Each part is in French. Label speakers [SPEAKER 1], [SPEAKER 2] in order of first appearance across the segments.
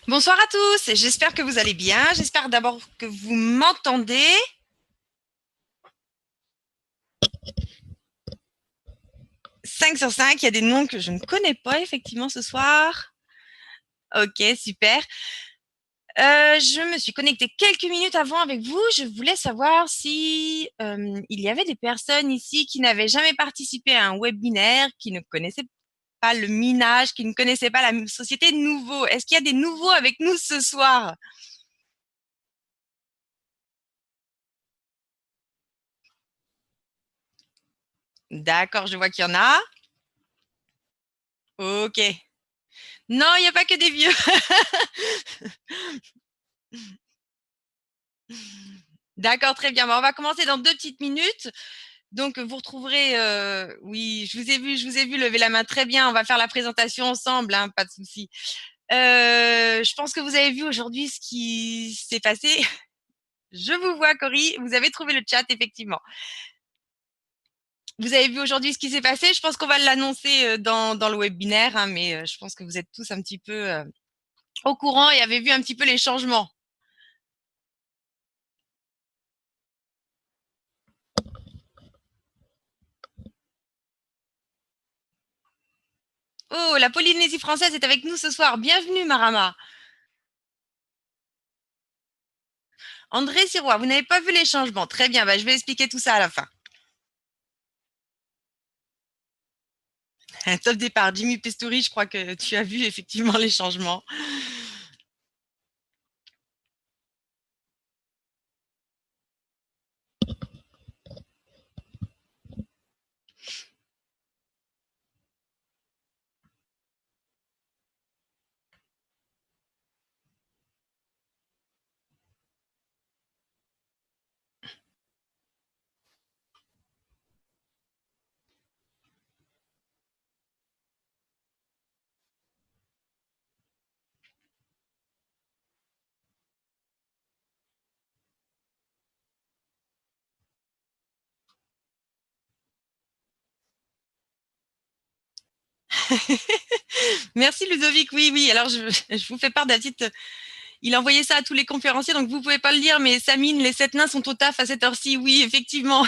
[SPEAKER 1] Bonsoir à tous, j'espère que vous allez bien. J'espère d'abord que vous m'entendez. 5 sur 5, il y a des noms que je ne connais pas effectivement ce soir. Ok, super. Je me suis connectée quelques minutes avant avec vous. Je voulais savoir si il y avait des personnes ici qui n'avaient jamais participé à un webinaire, qui ne connaissaient pas le minage, qui ne connaissaient pas la société Nouveau. Est-ce qu'il y a des nouveaux avec nous ce soir? D'accord, je vois qu'il y en a. Ok. Non, il n'y a pas que des vieux. D'accord, très bien. Bon, on va commencer dans 2 petites minutes. Donc, vous retrouverez, oui, je vous ai vu lever la main. Très bien, on va faire la présentation ensemble, hein, pas de souci. Je pense que vous avez vu aujourd'hui ce qui s'est passé. Je vous vois, Cory. Vous avez trouvé le chat, effectivement. Vous avez vu aujourd'hui ce qui s'est passé. Je pense qu'on va l'annoncer dans le webinaire, hein, mais je pense que vous êtes tous un petit peu au courant et avez vu un petit peu les changements. Oh, la Polynésie française est avec nous ce soir. Bienvenue, Marama. André Sirois, vous n'avez pas vu les changements. Très bien, bah, je vais expliquer tout ça à la fin. Top départ, Jimmy Pestouri, je crois que tu as vu effectivement les changements. Merci Ludovic, oui, oui. Alors je vous fais part d'un petite. Il a envoyé ça à tous les conférenciers, donc vous pouvez pas le lire, mais Samine, les 7 nains sont au taf à cette heure-ci. Oui, effectivement.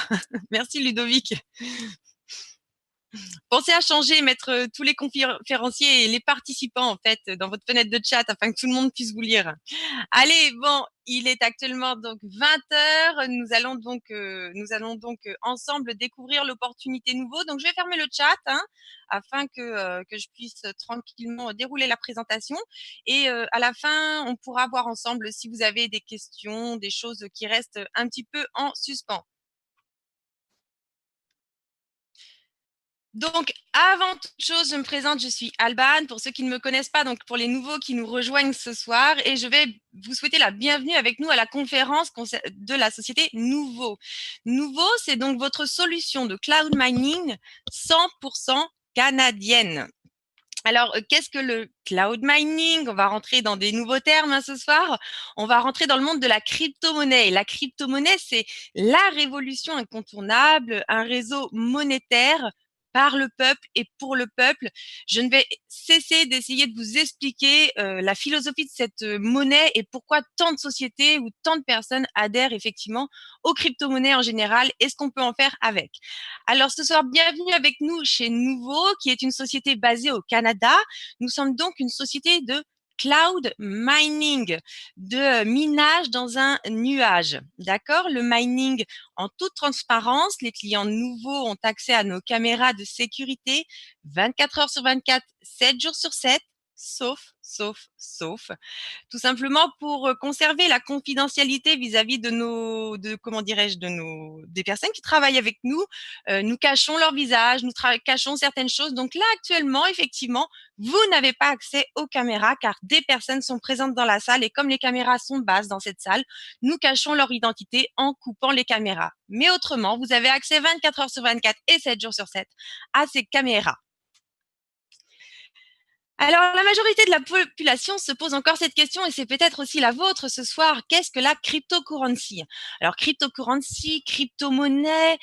[SPEAKER 1] Merci Ludovic. Pensez à changer, mettre tous les conférenciers et les participants en fait dans votre fenêtre de chat afin que tout le monde puisse vous lire. Allez, bon, il est actuellement donc 20 heures. Nous allons donc ensemble découvrir l'opportunité nouveau. Donc, je vais fermer le chat hein, afin que je puisse tranquillement dérouler la présentation. Et à la fin, on pourra voir ensemble si vous avez des questions, des choses qui restent un petit peu en suspens. Donc, avant toute chose, je me présente, je suis Alban. Pour ceux qui ne me connaissent pas, donc pour les nouveaux qui nous rejoignent ce soir, et je vais vous souhaiter la bienvenue avec nous à la conférence de la société Nouveau. Nouveau, c'est donc votre solution de cloud mining 100% canadienne. Alors, qu'est-ce que le cloud mining? On va rentrer dans des nouveaux termes hein, ce soir. On va rentrer dans le monde de la crypto-monnaie. Et la crypto-monnaie, c'est la révolution incontournable, un réseau monétaire par le peuple et pour le peuple. Je ne vais cesser d'essayer de vous expliquer la philosophie de cette monnaie et pourquoi tant de sociétés ou tant de personnes adhèrent effectivement aux crypto-monnaies en général et ce qu'on peut en faire avec. Alors ce soir, bienvenue avec nous chez Nouveau, qui est une société basée au Canada. Nous sommes donc une société de cloud mining, de minage dans un nuage. D'accord? Le mining en toute transparence. Les clients nouveaux ont accès à nos caméras de sécurité 24 heures sur 24, 7 jours sur 7, sauf tout simplement pour conserver la confidentialité vis-à-vis de comment dirais-je, des personnes qui travaillent avec nous. Nous cachons leur visage, cachons certaines choses. Donc là, actuellement, effectivement, vous n'avez pas accès aux caméras car des personnes sont présentes dans la salle et comme les caméras sont basses dans cette salle, nous cachons leur identité en coupant les caméras. Mais autrement, vous avez accès 24 heures sur 24 et 7 jours sur 7 à ces caméras. Alors, la majorité de la population se pose encore cette question et c'est peut-être aussi la vôtre ce soir. Qu'est-ce que la cryptocurrency? Alors, cryptocurrency, crypto-monnaie,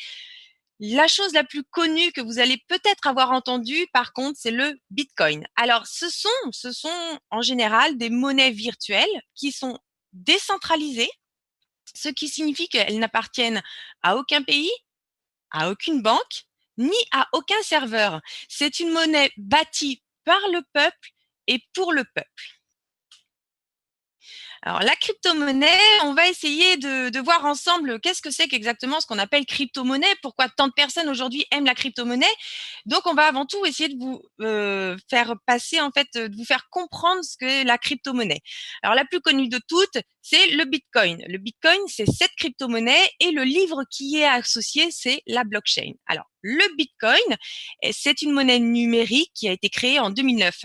[SPEAKER 1] La chose la plus connue que vous allez peut-être avoir entendue, par contre, c'est le Bitcoin. Alors, ce sont en général des monnaies virtuelles qui sont décentralisées, ce qui signifie qu'elles n'appartiennent à aucun pays, à aucune banque, ni à aucun serveur. C'est une monnaie bâtie par le peuple et pour le peuple. Alors, la crypto-monnaie, on va essayer de voir ensemble qu'est-ce que c'est qu'exactement ce qu'on appelle crypto-monnaie, pourquoi tant de personnes aujourd'hui aiment la crypto-monnaie. Donc, on va avant tout essayer de vous faire passer, en fait, de vous faire comprendre ce que la crypto-monnaie. Alors, la plus connue de toutes, c'est le Bitcoin. Le Bitcoin, c'est cette crypto-monnaie et le livre qui y est associé, c'est la blockchain. Alors, le Bitcoin, c'est une monnaie numérique qui a été créée en 2009.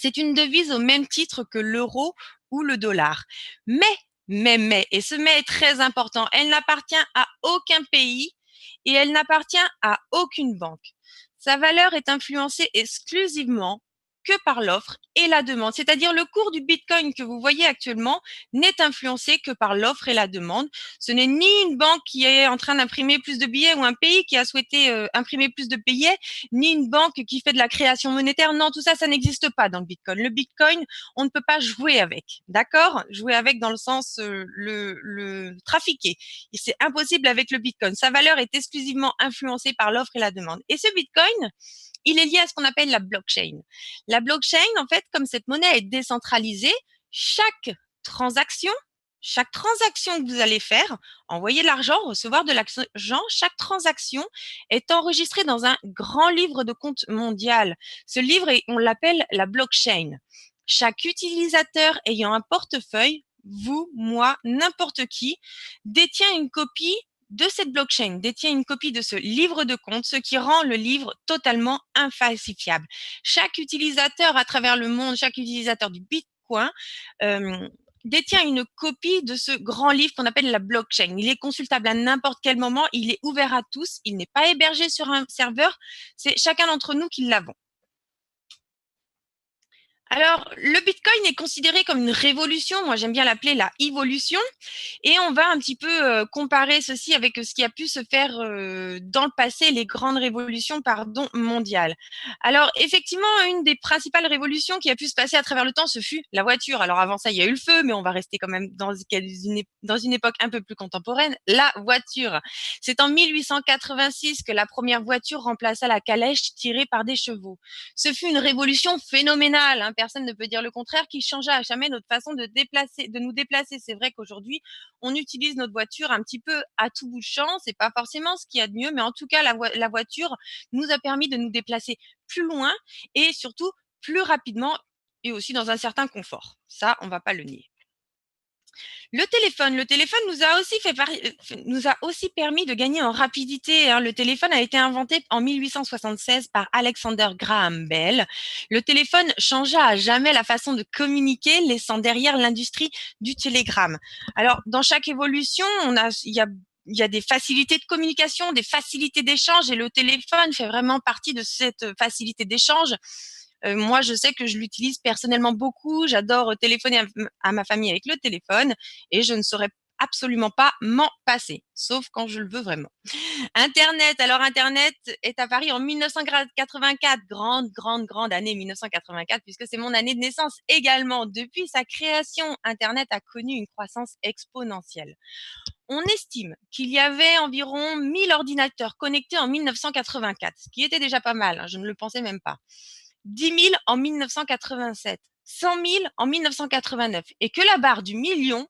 [SPEAKER 1] C'est une devise au même titre que l'euro ou le dollar. Mais, et ce mais est très important, elle n'appartient à aucun pays et elle n'appartient à aucune banque. Sa valeur est influencée exclusivement que par l'offre et la demande. C'est-à-dire le cours du Bitcoin que vous voyez actuellement n'est influencé que par l'offre et la demande. Ce n'est ni une banque qui est en train d'imprimer plus de billets ou un pays qui a souhaité imprimer plus de billets, ni une banque qui fait de la création monétaire. Non, tout ça, ça n'existe pas dans le Bitcoin. Le Bitcoin, on ne peut pas jouer avec. D'accord? Jouer avec dans le sens le trafiquer. Et c'est impossible avec le Bitcoin. Sa valeur est exclusivement influencée par l'offre et la demande. Et ce Bitcoin, il est lié à ce qu'on appelle la blockchain. La blockchain, en fait, comme cette monnaie est décentralisée, chaque transaction, chaque transaction que vous allez faire, envoyer de l'argent, recevoir de l'argent, chaque transaction est enregistrée dans un grand livre de compte mondial. Ce livre, on l'appelle la blockchain. Chaque utilisateur ayant un portefeuille, vous, moi, n'importe qui, détient une copie de cette blockchain, détient une copie de ce livre de compte, ce qui rend le livre totalement infalsifiable. Chaque utilisateur à travers le monde, chaque utilisateur du Bitcoin, euh, détient une copie de ce grand livre qu'on appelle la blockchain. Il est consultable à n'importe quel moment, il est ouvert à tous, il n'est pas hébergé sur un serveur, c'est chacun d'entre nous qui l'avons. Alors, le Bitcoin est considéré comme une révolution. Moi, j'aime bien l'appeler la évolution. Et on va un petit peu comparer ceci avec ce qui a pu se faire dans le passé, les grandes révolutions, pardon, mondiales. Alors, effectivement, une des principales révolutions qui a pu se passer à travers le temps, ce fut la voiture. Alors, avant ça, il y a eu le feu, mais on va rester quand même dans une époque un peu plus contemporaine. La voiture. C'est en 1886 que la première voiture remplaça la calèche tirée par des chevaux. Ce fut une révolution phénoménale, hein, personne ne peut dire le contraire, qui changea à jamais notre façon de nous déplacer. C'est vrai qu'aujourd'hui, on utilise notre voiture un petit peu à tout bout de champ. C'est pas forcément ce qu'il y a de mieux, mais en tout cas, la voiture nous a permis de nous déplacer plus loin et surtout plus rapidement et aussi dans un certain confort. Ça, on va pas le nier. Le téléphone nous a aussi permis de gagner en rapidité, hein. Le téléphone a été inventé en 1876 par Alexander Graham Bell. Le téléphone changea à jamais la façon de communiquer, laissant derrière l'industrie du télégramme. Alors, dans chaque évolution, il y a des facilités de communication, des facilités d'échange, et le téléphone fait vraiment partie de cette facilité d'échange. Moi, je sais que je l'utilise personnellement beaucoup. J'adore téléphoner à ma famille avec le téléphone et je ne saurais absolument pas m'en passer, sauf quand je le veux vraiment. Internet, alors Internet est apparu en 1984, grande année 1984, puisque c'est mon année de naissance également. Depuis sa création, Internet a connu une croissance exponentielle. On estime qu'il y avait environ 1000 ordinateurs connectés en 1984, ce qui était déjà pas mal, hein, je ne le pensais même pas. 10 000 en 1987, 100 000 en 1989, et que la barre du million,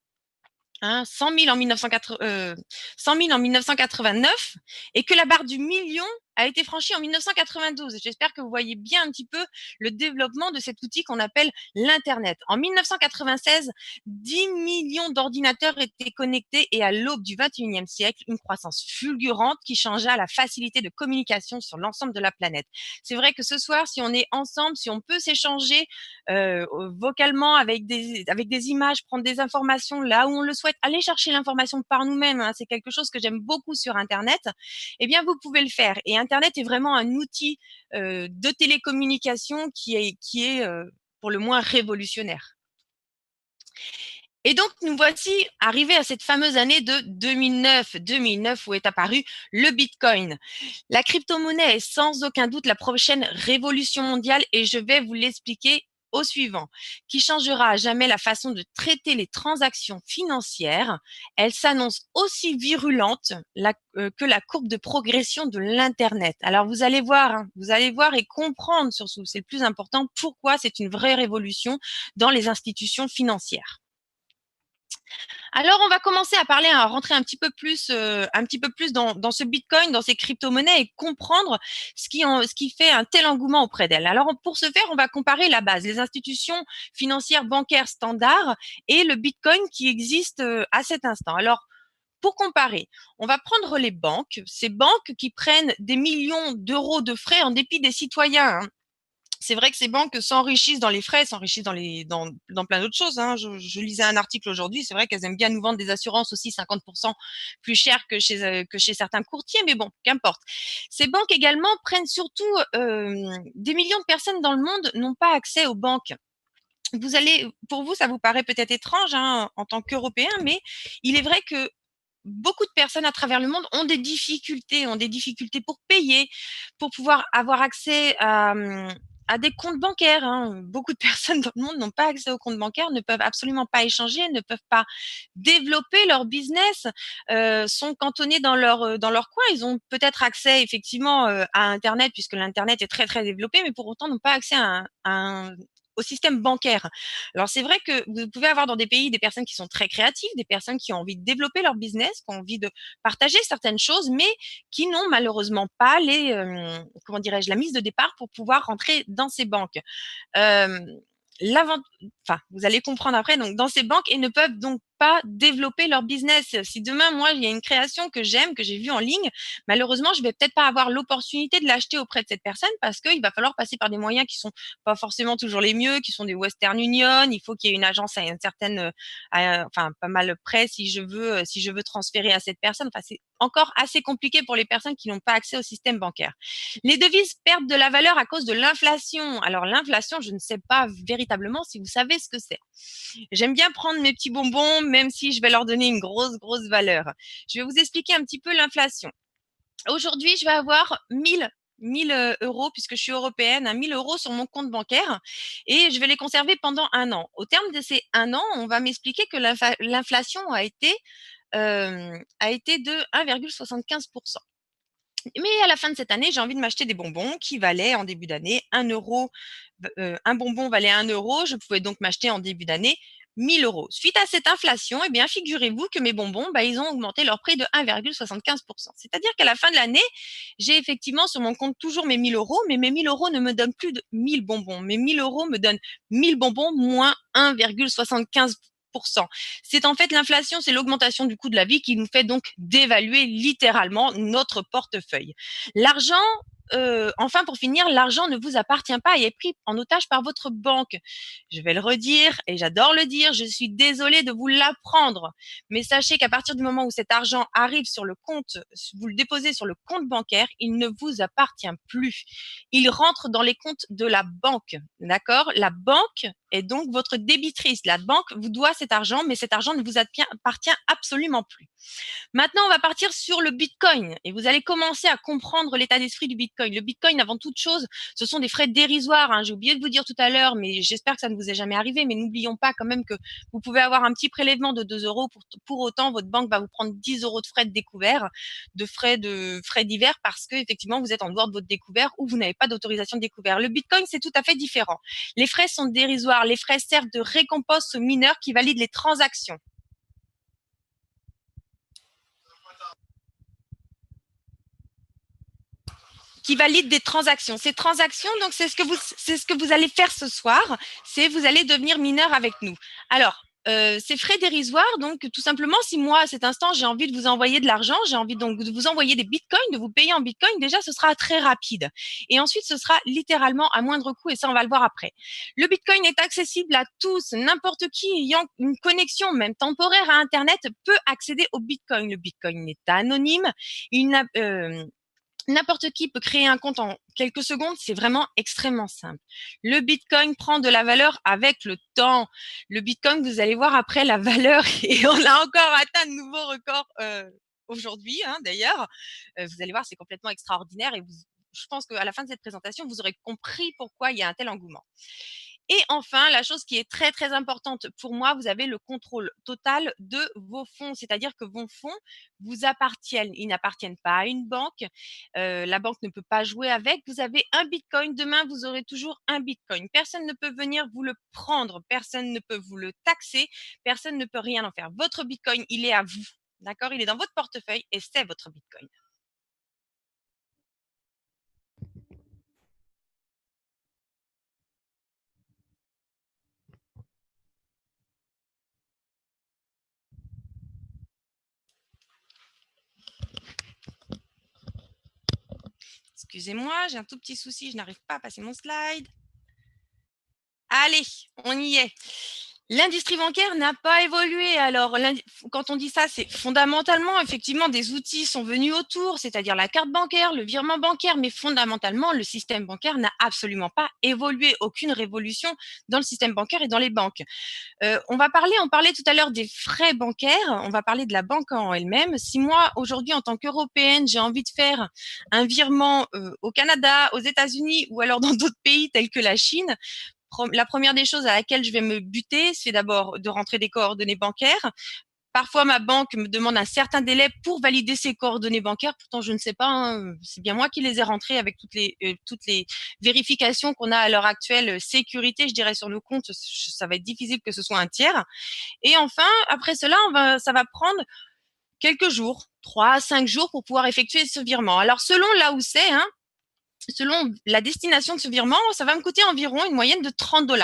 [SPEAKER 1] hein, 100 000 en 1989, et que la barre du million a été franchie en 1992. J'espère que vous voyez bien un petit peu le développement de cet outil qu'on appelle l'Internet. En 1996, 10 millions d'ordinateurs étaient connectés et à l'aube du 21e siècle, une croissance fulgurante qui changea la facilité de communication sur l'ensemble de la planète. C'est vrai que ce soir, si on est ensemble, si on peut s'échanger vocalement avec des images, prendre des informations là où on le souhaite, aller chercher l'information par nous-mêmes, hein, c'est quelque chose que j'aime beaucoup sur Internet, eh bien, vous pouvez le faire. Et Internet est vraiment un outil de télécommunication qui est pour le moins révolutionnaire. Et donc, nous voici arrivés à cette fameuse année de 2009, 2009 où est apparu le Bitcoin. La crypto-monnaie est sans aucun doute la prochaine révolution mondiale et je vais vous l'expliquer au suivant, qui changera à jamais la façon de traiter les transactions financières. Elle s'annonce aussi virulente que la courbe de progression de l'Internet. Alors vous allez voir, hein, vous allez voir et comprendre surtout, c'est le plus important, pourquoi c'est une vraie révolution dans les institutions financières. Alors, on va commencer à parler, à rentrer un petit peu plus dans ce Bitcoin, dans ces crypto-monnaies et comprendre ce qui fait un tel engouement auprès d'elles. Alors, pour ce faire, on va comparer la base, les institutions financières bancaires standards et le Bitcoin qui existe à cet instant. Alors, pour comparer, on va prendre les banques, ces banques qui prennent des millions d'euros de frais en dépit des citoyens, hein. C'est vrai que ces banques s'enrichissent dans les frais, s'enrichissent dans plein d'autres choses, hein. Je lisais un article aujourd'hui, c'est vrai qu'elles aiment bien nous vendre des assurances aussi 50% plus chères que chez certains courtiers, mais bon, qu'importe. Ces banques également prennent surtout des millions de personnes dans le monde n'ont pas accès aux banques. Pour vous, ça vous paraît peut-être étrange hein, en tant qu'Européen, mais il est vrai que beaucoup de personnes à travers le monde ont des difficultés pour payer, pour pouvoir avoir accès à des comptes bancaires, hein. Beaucoup de personnes dans le monde n'ont pas accès aux comptes bancaires, ne peuvent absolument pas échanger, ne peuvent pas développer leur business, sont cantonnés dans leur coin. Ils ont peut-être accès effectivement à Internet puisque l'Internet est très très développé, mais pour autant n'ont pas accès au système bancaire. Alors c'est vrai que vous pouvez avoir dans des pays des personnes qui sont très créatives, des personnes qui ont envie de développer leur business, qui ont envie de partager certaines choses, mais qui n'ont malheureusement pas comment dirais-je, la mise de départ pour pouvoir rentrer dans ces banques. Euh, l'avant, enfin, vous allez comprendre après, donc dans ces banques et ne peuvent donc pas développer leur business. Si demain, moi, il y a une création que j'aime, que j'ai vue en ligne, malheureusement, je vais peut-être pas avoir l'opportunité de l'acheter auprès de cette personne parce qu'il va falloir passer par des moyens qui sont pas forcément toujours les mieux, qui sont des Western Union. Il faut qu'il y ait une agence à une certaine, enfin, pas mal près si je veux transférer à cette personne. Enfin, c'est encore assez compliqué pour les personnes qui n'ont pas accès au système bancaire. Les devises perdent de la valeur à cause de l'inflation. Alors l'inflation, je ne sais pas véritablement si vous savez ce que c'est. J'aime bien prendre mes petits bonbons, même si je vais leur donner une grosse valeur. Je vais vous expliquer un petit peu l'inflation. Aujourd'hui, je vais avoir 1000 euros, puisque je suis européenne, 1000 euros sur mon compte bancaire et je vais les conserver pendant un an. Au terme de ces un an, on va m'expliquer que l'inflation a été de 1,75%. Mais à la fin de cette année, j'ai envie de m'acheter des bonbons qui valaient en début d'année 1 euro. Un bonbon valait 1 euro. Je pouvais donc m'acheter en début d'année 1000 euros. Suite à cette inflation, eh bien, figurez-vous que mes bonbons, bah, ils ont augmenté leur prix de 1,75%. C'est-à-dire qu'à la fin de l'année, j'ai effectivement sur mon compte toujours mes 1000 euros, mais mes 1000 euros ne me donnent plus de 1000 bonbons. Mes 1000 euros me donnent 1000 bonbons moins 1,75%. C'est en fait l'inflation, c'est l'augmentation du coût de la vie qui nous fait donc dévaluer littéralement notre portefeuille. L'argent, enfin pour finir, l'argent ne vous appartient pas et est pris en otage par votre banque. Je vais le redire et j'adore le dire, je suis désolée de vous l'apprendre, mais sachez qu'à partir du moment où cet argent arrive sur le compte, vous le déposez sur le compte bancaire, il ne vous appartient plus. Il rentre dans les comptes de la banque, d'accord? La banque est donc votre débitrice. La banque vous doit cet argent, mais cet argent ne vous appartient absolument plus. Maintenant, on va partir sur le Bitcoin et vous allez commencer à comprendre l'état d'esprit du Bitcoin. Le Bitcoin, avant toute chose, ce sont des frais dérisoires, hein. J'ai oublié de vous dire tout à l'heure, mais j'espère que ça ne vous est jamais arrivé. Mais n'oublions pas quand même que vous pouvez avoir un petit prélèvement de 2 euros. Pour autant, votre banque va vous prendre 10 euros de frais de découvert, de frais divers parce que effectivement, vous êtes en dehors de votre découvert ou vous n'avez pas d'autorisation de découvert. Le Bitcoin, c'est tout à fait différent. Les frais sont dérisoires. Les frais servent de récompense aux mineurs qui valident les transactions. Qui valide des transactions. Ces transactions, donc c'est ce que vous allez faire ce soir, c'est vous allez devenir mineur avec nous. Alors, ces frais dérisoires, donc tout simplement, si moi à cet instant j'ai envie de vous envoyer de l'argent, j'ai envie donc de vous envoyer des bitcoins, de vous payer en bitcoin, déjà ce sera très rapide. Et ensuite ce sera littéralement à moindre coût et ça on va le voir après. Le bitcoin est accessible à tous, n'importe qui ayant une connexion même temporaire à Internet peut accéder au bitcoin. Le bitcoin est anonyme, il n'a N'importe qui peut créer un compte en quelques secondes, c'est vraiment extrêmement simple. Le Bitcoin prend de la valeur avec le temps. Le Bitcoin, vous allez voir après la valeur, et on a encore atteint de nouveaux records aujourd'hui, hein, d'ailleurs. Vous allez voir, c'est complètement extraordinaire, et je pense qu'à la fin de cette présentation, vous aurez compris pourquoi il y a un tel engouement. Et enfin, la chose qui est très, très importante pour moi, vous avez le contrôle total de vos fonds. C'est-à-dire que vos fonds vous appartiennent. Ils n'appartiennent pas à une banque. La banque ne peut pas jouer avec. Vous avez un bitcoin. Demain, vous aurez toujours un bitcoin. Personne ne peut venir vous le prendre. Personne ne peut vous le taxer. Personne ne peut rien en faire. Votre bitcoin, il est à vous. D'accord? Il est dans votre portefeuille et c'est votre bitcoin. Excusez-moi, j'ai un tout petit souci. Je n'arrive pas à passer mon slide. Allez, on y est. L'industrie bancaire n'a pas évolué. Alors, quand on dit ça, c'est fondamentalement, effectivement, des outils sont venus autour, c'est-à-dire la carte bancaire, le virement bancaire, mais fondamentalement, le système bancaire n'a absolument pas évolué. Aucune révolution dans le système bancaire et dans les banques. On parlait tout à l'heure des frais bancaires, on va parler de la banque en elle-même. Si moi, aujourd'hui, en tant qu'Européenne, j'ai envie de faire un virement au Canada, aux États-Unis ou alors dans d'autres pays tels que la Chine, la première des choses à laquelle je vais me buter, c'est d'abord de rentrer des coordonnées bancaires. Parfois, ma banque me demande un certain délai pour valider ses coordonnées bancaires. Pourtant, je ne sais pas, hein, c'est bien moi qui les ai rentrées avec toutes les vérifications qu'on a à l'heure actuelle, sécurité, je dirais, sur nos comptes. Ça va être difficile que ce soit un tiers. Et enfin, après cela, ça va prendre quelques jours, 3 à 5 jours pour pouvoir effectuer ce virement. Alors, selon là où c'est, hein, selon la destination de ce virement, ça va me coûter environ une moyenne de 30 $.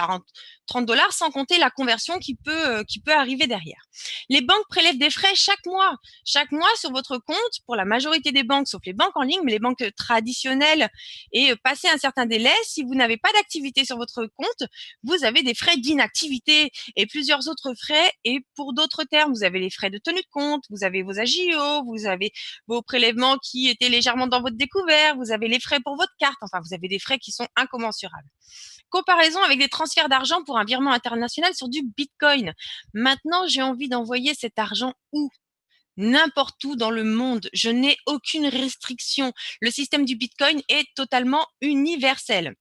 [SPEAKER 1] 30 $ sans compter la conversion qui peut arriver derrière. Les banques prélèvent des frais chaque mois. Chaque mois sur votre compte, pour la majorité des banques, sauf les banques en ligne, mais les banques traditionnelles, et passé un certain délai, si vous n'avez pas d'activité sur votre compte, vous avez des frais d'inactivité et plusieurs autres frais. Et pour d'autres termes, vous avez les frais de tenue de compte, vous avez vos agios, vous avez vos prélèvements qui étaient légèrement dans votre découvert, vous avez les frais pour votre carte, enfin, vous avez des frais qui sont incommensurables. Comparaison avec des transferts d'argent pour un virement international sur du Bitcoin. Maintenant, j'ai envie d'envoyer cet argent où? N'importe où dans le monde. Je n'ai aucune restriction. Le système du Bitcoin est totalement universel.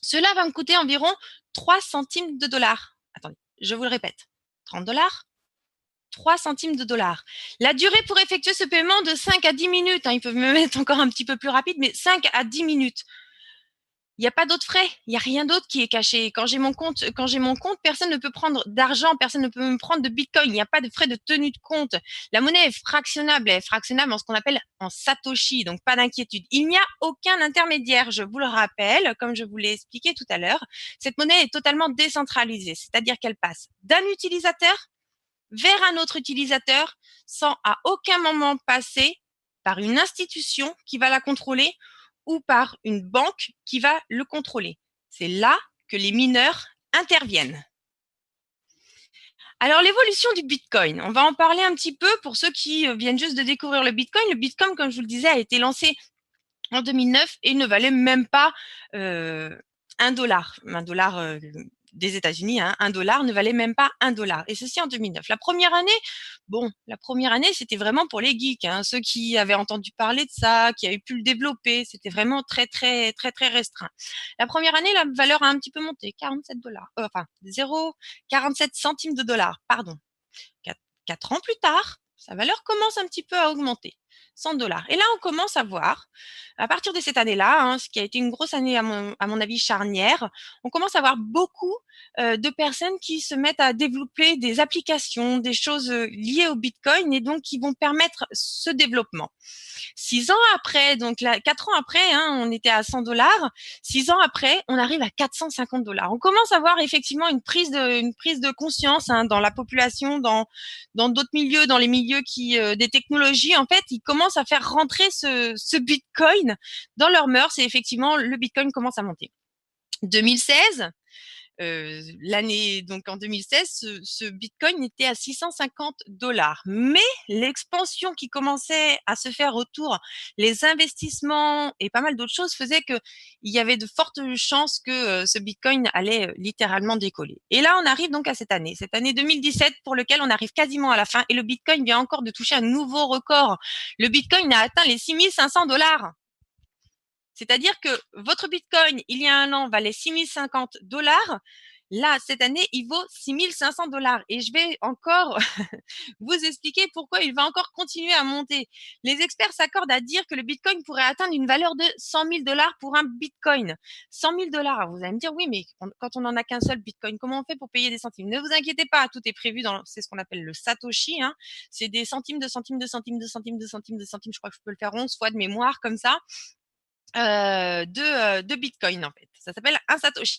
[SPEAKER 1] Cela va me coûter environ 3 centimes de dollars. Attendez, je vous le répète. 30 $, 3 centimes de dollars. La durée pour effectuer ce paiement de 5 à 10 minutes. Hein, ils peuvent me mettre encore un petit peu plus rapide, mais 5 à 10 minutes. Il n'y a pas d'autres frais, il n'y a rien d'autre qui est caché. Quand j'ai mon compte, personne ne peut prendre d'argent, personne ne peut me prendre de bitcoin. Il n'y a pas de frais de tenue de compte. La monnaie est fractionnable, en ce qu'on appelle en satoshi, donc pas d'inquiétude. Il n'y a aucun intermédiaire, je vous le rappelle, comme je vous l'ai expliqué tout à l'heure. Cette monnaie est totalement décentralisée, c'est-à-dire qu'elle passe d'un utilisateur vers un autre utilisateur sans à aucun moment passer par une institution qui va la contrôler ou par une banque qui va le contrôler. C'est là que les mineurs interviennent. Alors, l'évolution du Bitcoin, on va en parler un petit peu pour ceux qui viennent juste de découvrir le Bitcoin. Le Bitcoin, comme je vous le disais, a été lancé en 2009 et ne valait même pas 1 $. 1 $ des États-Unis, hein, 1 $ ne valait même pas 1 $. Et ceci en 2009. La première année, c'était vraiment pour les geeks, hein, ceux qui avaient entendu parler de ça, qui avaient pu le développer. C'était vraiment très, très, très, très restreint. La première année, la valeur a un petit peu monté, 47 $. Enfin, 0,47 centimes de dollars, pardon. 4 ans plus tard, sa valeur commence un petit peu à augmenter. 100 $. Et là, on commence à voir, à partir de cette année-là, hein, ce qui a été une grosse année à mon avis charnière, on commence à voir beaucoup de personnes qui se mettent à développer des applications, des choses liées au Bitcoin et donc qui vont permettre ce développement. 6 ans après, donc là, 4 ans après, hein, on était à 100 $. 6 ans après, on arrive à 450 $. On commence à voir effectivement une prise de conscience, hein, dans la population, dans d'autres milieux, dans les milieux des technologies. En fait, ils commencent à faire rentrer ce Bitcoin dans leurs mœurs et effectivement, le Bitcoin commence à monter. 2016, l'année, donc en 2016, ce Bitcoin était à 650 $. Mais l'expansion qui commençait à se faire autour, les investissements et pas mal d'autres choses faisaient qu'il y avait de fortes chances que ce Bitcoin allait littéralement décoller. Et là, on arrive donc à cette année 2017 pour lequel on arrive quasiment à la fin et le Bitcoin vient encore de toucher un nouveau record. Le Bitcoin a atteint les 6 500 $. C'est-à-dire que votre Bitcoin, il y a un an, valait 6 050 $. Là, cette année, il vaut 6 500 $. Et je vais encore vous expliquer pourquoi il va encore continuer à monter. Les experts s'accordent à dire que le Bitcoin pourrait atteindre une valeur de 100 000 $ pour un Bitcoin. 100 000 $. Vous allez me dire, oui, mais quand on n'en a qu'un seul Bitcoin, comment on fait pour payer des centimes? Ne vous inquiétez pas, tout est prévu c'est ce qu'on appelle le Satoshi. Hein. C'est des centimes de centimes de centimes de centimes de centimes de centimes. Je crois que je peux le faire 11 fois de mémoire comme ça. De Bitcoin en fait. Ça s'appelle un Satoshi.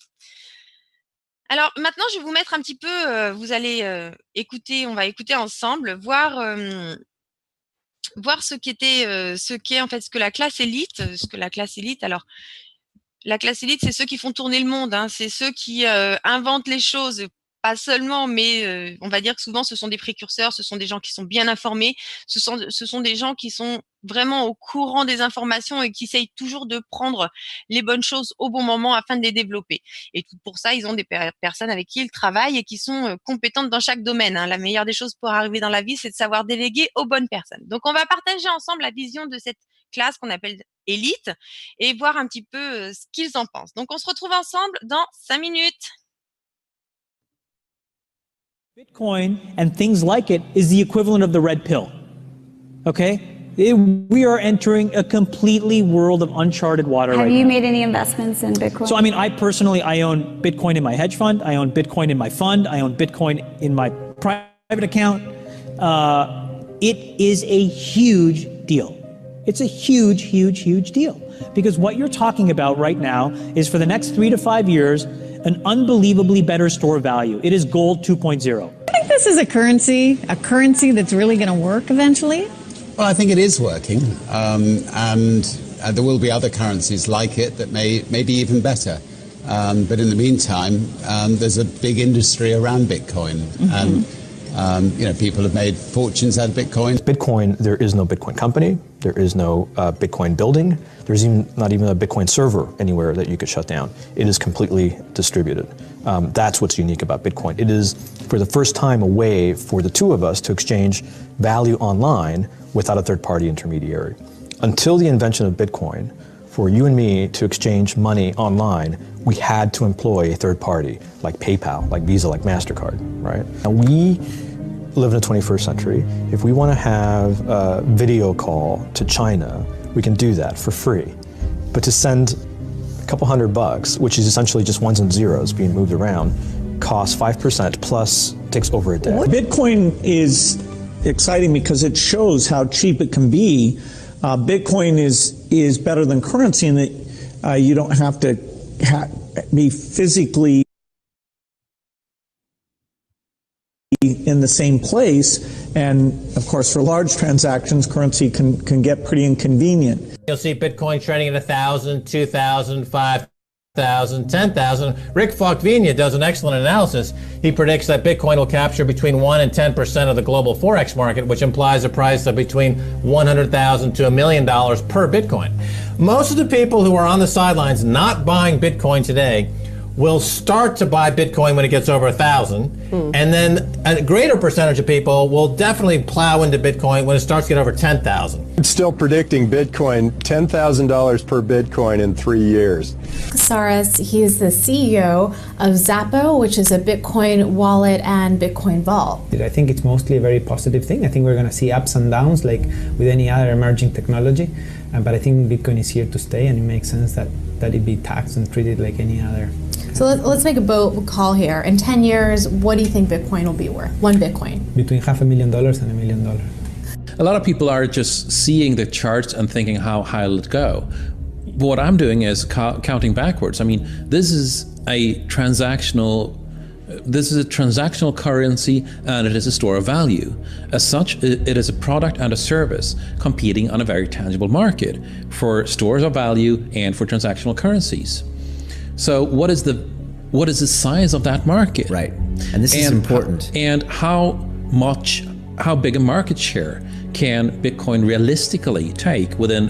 [SPEAKER 1] Alors maintenant, je vais vous mettre un petit peu, vous allez écouter, on va écouter ensemble, voir ce qu'est en fait ce que la classe élite, Alors, la classe élite, c'est ceux qui font tourner le monde, hein, c'est ceux qui inventent les choses. Pas seulement, mais on va dire que souvent ce sont des précurseurs, ce sont des gens qui sont bien informés, ce sont des gens qui sont vraiment au courant des informations et qui essayent toujours de prendre les bonnes choses au bon moment afin de les développer. Et pour ça, ils ont des personnes avec qui ils travaillent et qui sont compétentes dans chaque domaine. Hein. La meilleure des choses pour arriver dans la vie, c'est de savoir déléguer aux bonnes personnes. Donc, on va partager ensemble la vision de cette classe qu'on appelle élite et voir un petit peu ce qu'ils en pensent. Donc, on se retrouve ensemble dans 5 minutes.
[SPEAKER 2] Bitcoin and things like it is the equivalent of the red pill. Okay? We are entering a completely world of uncharted water right now.
[SPEAKER 3] Have you made any investments in Bitcoin?
[SPEAKER 2] So, I mean, I personally own Bitcoin in my hedge fund. I own Bitcoin in my fund. I own Bitcoin in my private account. It is a huge deal. It's a huge, huge, huge deal. Because what you're talking about right now is for the next 3 to 5 years, an unbelievably better store of value. It is gold 2.0.
[SPEAKER 4] I think this is a currency that's really going to work eventually.
[SPEAKER 5] Well, I think it is working, and there will be other currencies like it that may be even better. But in the meantime, there's a big industry around Bitcoin, and people have made fortunes out of Bitcoin.
[SPEAKER 6] Bitcoin, there is no Bitcoin company, there is no Bitcoin building, there's not even a Bitcoin server anywhere that you could shut down. It is completely distributed. That's what's unique about Bitcoin. It is, for the first time, a way for the two of us to exchange value online without a third-party intermediary. Until the invention of Bitcoin, for you and me to exchange money online, we had to employ a third party, like PayPal, like Visa, like MasterCard, right? And we live in the 21st century. If we want to have a video call to China, we can do that for free. But to send a couple $100, which is essentially just ones and zeros being moved around, costs 5% plus takes over a day.
[SPEAKER 7] Bitcoin is exciting because it shows how cheap it can be. Bitcoin is better than currency in that you don't have to be physically in the same place, and of course for large transactions currency can get pretty inconvenient.
[SPEAKER 8] You'll see Bitcoin trading at 1,000, 2,000, 5,000, 10,000. Rick Falkvinia does an excellent analysis. He predicts that Bitcoin will capture between 1 and 10% of the global Forex market, which implies a price of between $100,000 to $1 million per Bitcoin. Most of the people who are on the sidelines not buying Bitcoin today will start to buy Bitcoin when it gets over 1,000, and then a greater percentage of people will definitely plow into Bitcoin when it starts to get over 10,000.
[SPEAKER 9] It's still predicting Bitcoin $10,000 per Bitcoin in 3 years.
[SPEAKER 10] Saras, he is the CEO of Zappo, which is a Bitcoin wallet and Bitcoin vault.
[SPEAKER 11] I think it's mostly a very positive thing. I think we're going to see ups and downs like with any other emerging technology, but I think Bitcoin is here to stay, and it makes sense that it be taxed and treated like any other.
[SPEAKER 10] So let's make a bold call here. In 10 years, what do you think Bitcoin will be worth? One Bitcoin?
[SPEAKER 11] Between $500,000 and $1 million.
[SPEAKER 12] A lot of people are just seeing the charts and thinking, how high will it go? What I'm doing is counting backwards. I mean, this is a transactional currency, and it is a store of value. As such, it is a product and a service competing on a very tangible market for stores of value and for transactional currencies. So what is the what is the size of that market?
[SPEAKER 13] Right. And this is important.
[SPEAKER 12] And how big a market share can Bitcoin realistically take within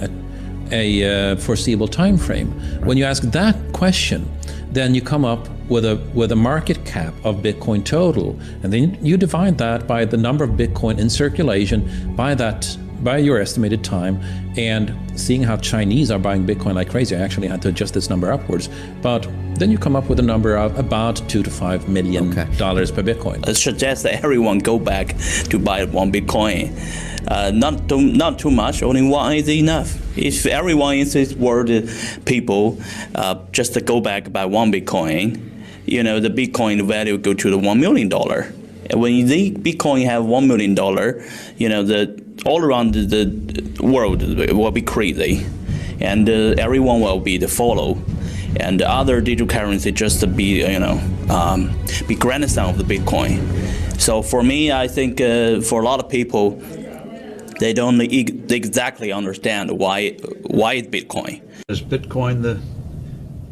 [SPEAKER 12] a foreseeable time frame? Right. When you ask that question, then you come up with a market cap of Bitcoin total, and then you divide that by the number of Bitcoin in circulation by your estimated time, and seeing how Chinese are buying Bitcoin like crazy, I actually had to adjust this number upwards, but then you come up with a number of about $2 to $5 million per Bitcoin.
[SPEAKER 14] I suggest that everyone go back to buy one Bitcoin. Not too much, only one is enough. If everyone in this world, people, just to go back buy one Bitcoin, the Bitcoin value go to the $1 million. When the Bitcoin have $1 million, all around the world will be crazy, and everyone will be the follow, and the other digital currency just to be be grandson of the Bitcoin. So for me, I think for a lot of people, they don't exactly understand why it's Bitcoin.
[SPEAKER 15] Is Bitcoin the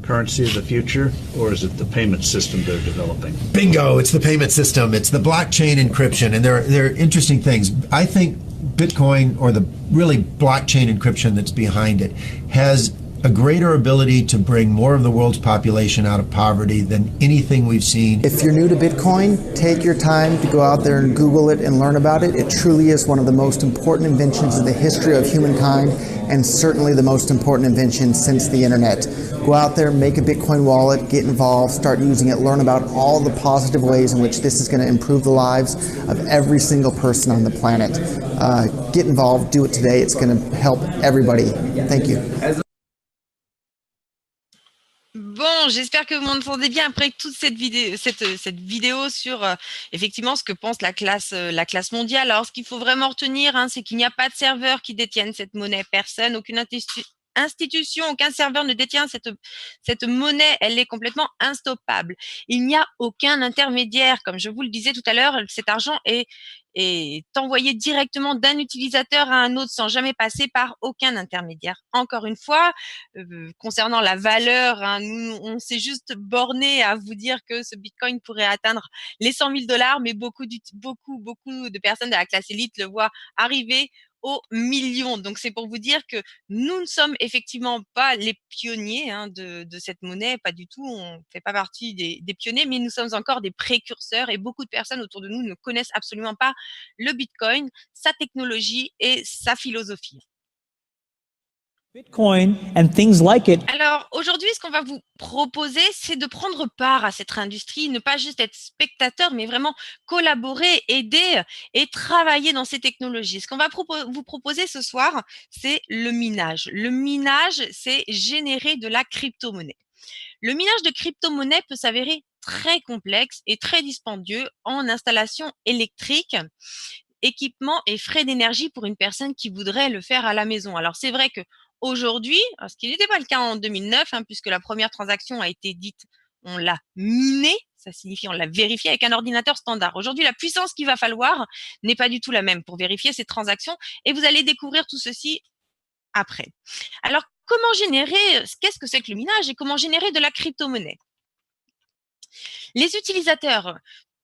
[SPEAKER 15] currency of the future, or is it the payment system they're developing?
[SPEAKER 16] Bingo! It's the payment system. It's the blockchain encryption, and they're interesting things. I think Bitcoin, or the really blockchain encryption that's behind it, has a greater ability to bring more of the world's population out of poverty than anything we've seen.
[SPEAKER 17] If you're new to Bitcoin, take your time to go out there and Google it and learn about it. It truly is one of the most important inventions in the history of humankind, and certainly the most important invention since the internet. Go out there, make a Bitcoin wallet, get involved, start using it, learn about all the positive ways in which this is going to improve the lives of every single person on the planet. Get involved, do it today. It's going to help everybody. Thank you.
[SPEAKER 1] Bon, j'espère que vous m'entendez bien après toute cette vidéo sur effectivement ce que pense la classe mondiale. Alors, ce qu'il faut vraiment retenir, c'est qu'il n'y a pas de serveur qui détienne cette monnaie. Personne, aucune institution, aucun serveur ne détient cette monnaie. Elle est complètement instoppable. Il n'y a aucun intermédiaire. Comme je vous le disais tout à l'heure, cet argent est envoyé directement d'un utilisateur à un autre sans jamais passer par aucun intermédiaire. Encore une fois, concernant la valeur, nous, on s'est juste borné à vous dire que ce Bitcoin pourrait atteindre les $100 000, mais beaucoup de personnes de la classe élite le voient arriver aux millions. Donc, c'est pour vous dire que nous ne sommes effectivement pas les pionniers de cette monnaie, pas du tout. On ne fait pas partie des pionniers, mais nous sommes encore des précurseurs, et beaucoup de personnes autour de nous ne connaissent absolument pas le Bitcoin, sa technologie et sa philosophie.
[SPEAKER 2] Bitcoin and things like it.
[SPEAKER 1] Alors, aujourd'hui, ce qu'on va vous proposer, c'est de prendre part à cette industrie, ne pas juste être spectateur, mais vraiment collaborer, aider et travailler dans ces technologies. Ce qu'on va vous proposer ce soir, c'est le minage. Le minage, c'est générer de la crypto-monnaie. Le minage de crypto-monnaie peut s'avérer très complexe et très dispendieux en installation électrique, équipement et frais d'énergie pour une personne qui voudrait le faire à la maison. Alors, c'est vrai que aujourd'hui, ce qui n'était pas le cas en 2009, puisque la première transaction a été dite, on l'a minée, ça signifie on l'a vérifiée avec un ordinateur standard. Aujourd'hui, la puissance qu'il va falloir n'est pas du tout la même pour vérifier ces transactions, et vous allez découvrir tout ceci après. Alors, qu'est-ce que c'est que le minage et comment générer de la crypto-monnaie?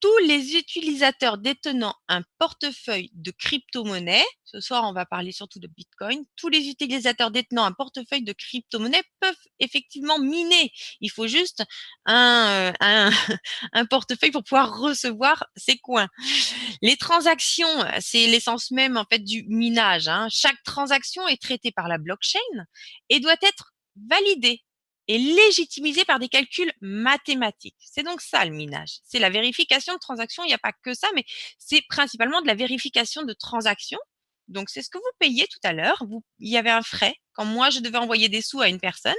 [SPEAKER 1] Tous les utilisateurs détenant un portefeuille de crypto-monnaie, ce soir on va parler surtout de Bitcoin, tous les utilisateurs détenant un portefeuille de crypto-monnaie peuvent effectivement miner. Il faut juste un portefeuille pour pouvoir recevoir ces coins. Les transactions, c'est l'essence même en fait du minage. Chaque transaction est traitée par la blockchain et doit être validée et légitimisé par des calculs mathématiques. C'est donc ça le minage. C'est la vérification de transactions. Il n'y a pas que ça, mais c'est principalement de la vérification de transactions. Donc, c'est ce que vous payez tout à l'heure. Il y avait un frais. Quand moi, je devais envoyer des sous à une personne,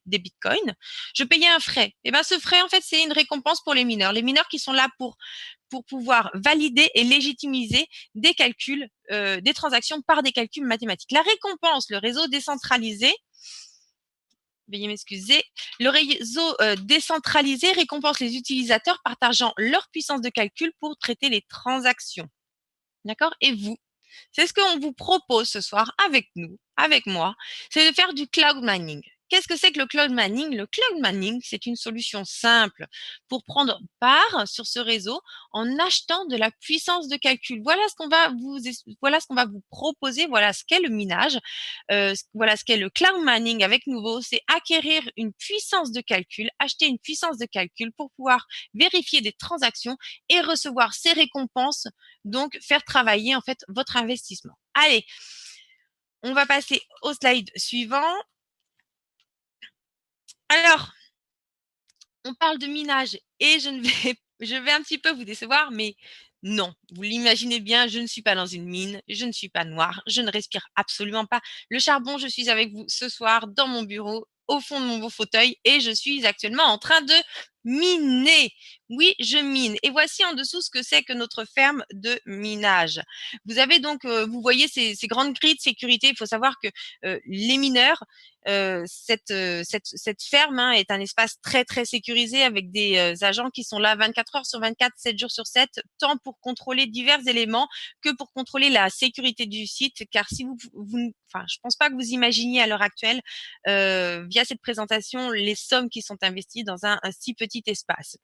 [SPEAKER 1] des bitcoins, je payais un frais. Et bien, ce frais, en fait, c'est une récompense pour les mineurs. Les mineurs qui sont là pour pouvoir valider et légitimiser des calculs, des transactions par des calculs mathématiques. La récompense, le réseau décentralisé, veuillez m'excuser. Le réseau décentralisé récompense les utilisateurs partageant leur puissance de calcul pour traiter les transactions. D'accord? Et vous? C'est ce qu'on vous propose ce soir avec nous, avec moi, c'est de faire du cloud mining. qu'est-ce que c'est que le cloud mining? Le cloud mining, c'est une solution simple pour prendre part sur ce réseau en achetant de la puissance de calcul. Voilà ce qu'on va vous proposer, voilà ce qu'est le minage, voilà ce qu'est le cloud mining avec Nouveau, c'est acquérir une puissance de calcul, acheter une puissance de calcul pour pouvoir vérifier des transactions et recevoir ces récompenses, donc faire travailler en fait votre investissement. Allez, on va passer au slide suivant. Alors, on parle de minage et je vais un petit peu vous décevoir, mais non, vous l'imaginez bien, je ne suis pas dans une mine, je ne suis pas noire, je ne respire absolument pas le charbon. Je suis avec vous ce soir dans mon bureau, au fond de mon beau fauteuil et je suis actuellement en train de miner. Oui, je mine. Et voici en dessous ce que c'est que notre ferme de minage. Vous avez donc, vous voyez ces grandes grilles de sécurité. Il faut savoir que les mineurs, cette ferme est un espace très très sécurisé avec des agents qui sont là 24 heures sur 24, 7 jours sur 7, tant pour contrôler divers éléments que pour contrôler la sécurité du site. Car si je pense pas que vous imaginiez à l'heure actuelle, via cette présentation, les sommes qui sont investies dans un si petit espace.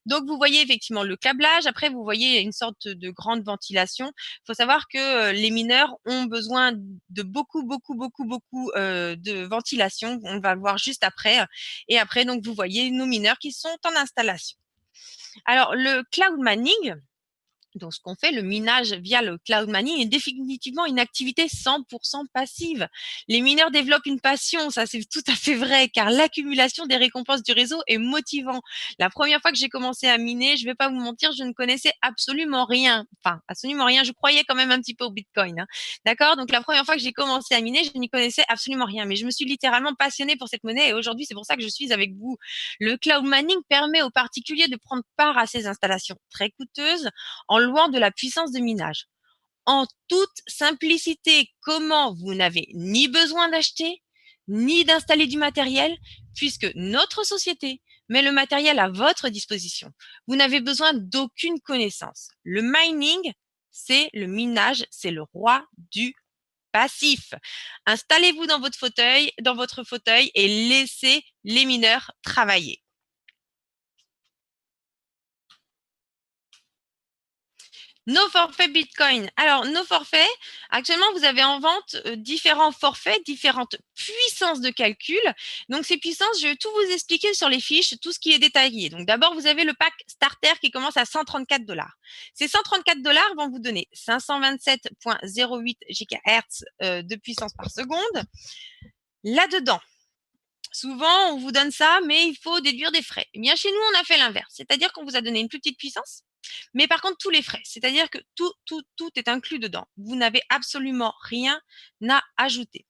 [SPEAKER 1] Donc, vous voyez effectivement le câblage. Après, vous voyez une sorte de grande ventilation. Il faut savoir que les mineurs ont besoin de beaucoup de ventilation. On va le voir juste après. Et après, donc, vous voyez nos mineurs qui sont en installation. Alors, le cloud mining, donc, ce qu'on fait, le minage via le cloud mining est définitivement une activité 100% passive. Les mineurs développent une passion, ça c'est tout à fait vrai, car l'accumulation des récompenses du réseau est motivant. La première fois que j'ai commencé à miner, je vais pas vous mentir, je ne connaissais absolument rien. Enfin, absolument rien. Je croyais quand même un petit peu au Bitcoin. D'accord? Donc, la première fois que j'ai commencé à miner, je n'y connaissais absolument rien. Mais je me suis littéralement passionnée pour cette monnaie et aujourd'hui, c'est pour ça que je suis avec vous. Le cloud mining permet aux particuliers de prendre part à ces installations très coûteuses en louant de la puissance de minage. En toute simplicité, comment vous n'avez ni besoin d'acheter, ni d'installer du matériel, puisque notre société met le matériel à votre disposition. Vous n'avez besoin d'aucune connaissance. Le mining, c'est le minage, c'est le roi du passif. Installez-vous dans votre fauteuil et laissez les mineurs travailler. Nos forfaits Bitcoin. Alors, nos forfaits, actuellement, vous avez en vente différents forfaits, différentes puissances de calcul. Donc, ces puissances, je vais tout vous expliquer sur les fiches, tout ce qui est détaillé. Donc, d'abord, vous avez le pack starter qui commence à $134. Ces $134 vont vous donner 527,08 GHz de puissance par seconde. Là-dedans, souvent, on vous donne ça, mais il faut déduire des frais. Eh bien, chez nous, on a fait l'inverse. C'est-à-dire qu'on vous a donné une plus petite puissance, mais par contre, tous les frais. C'est-à-dire que tout est inclus dedans. Vous n'avez absolument rien à ajouter.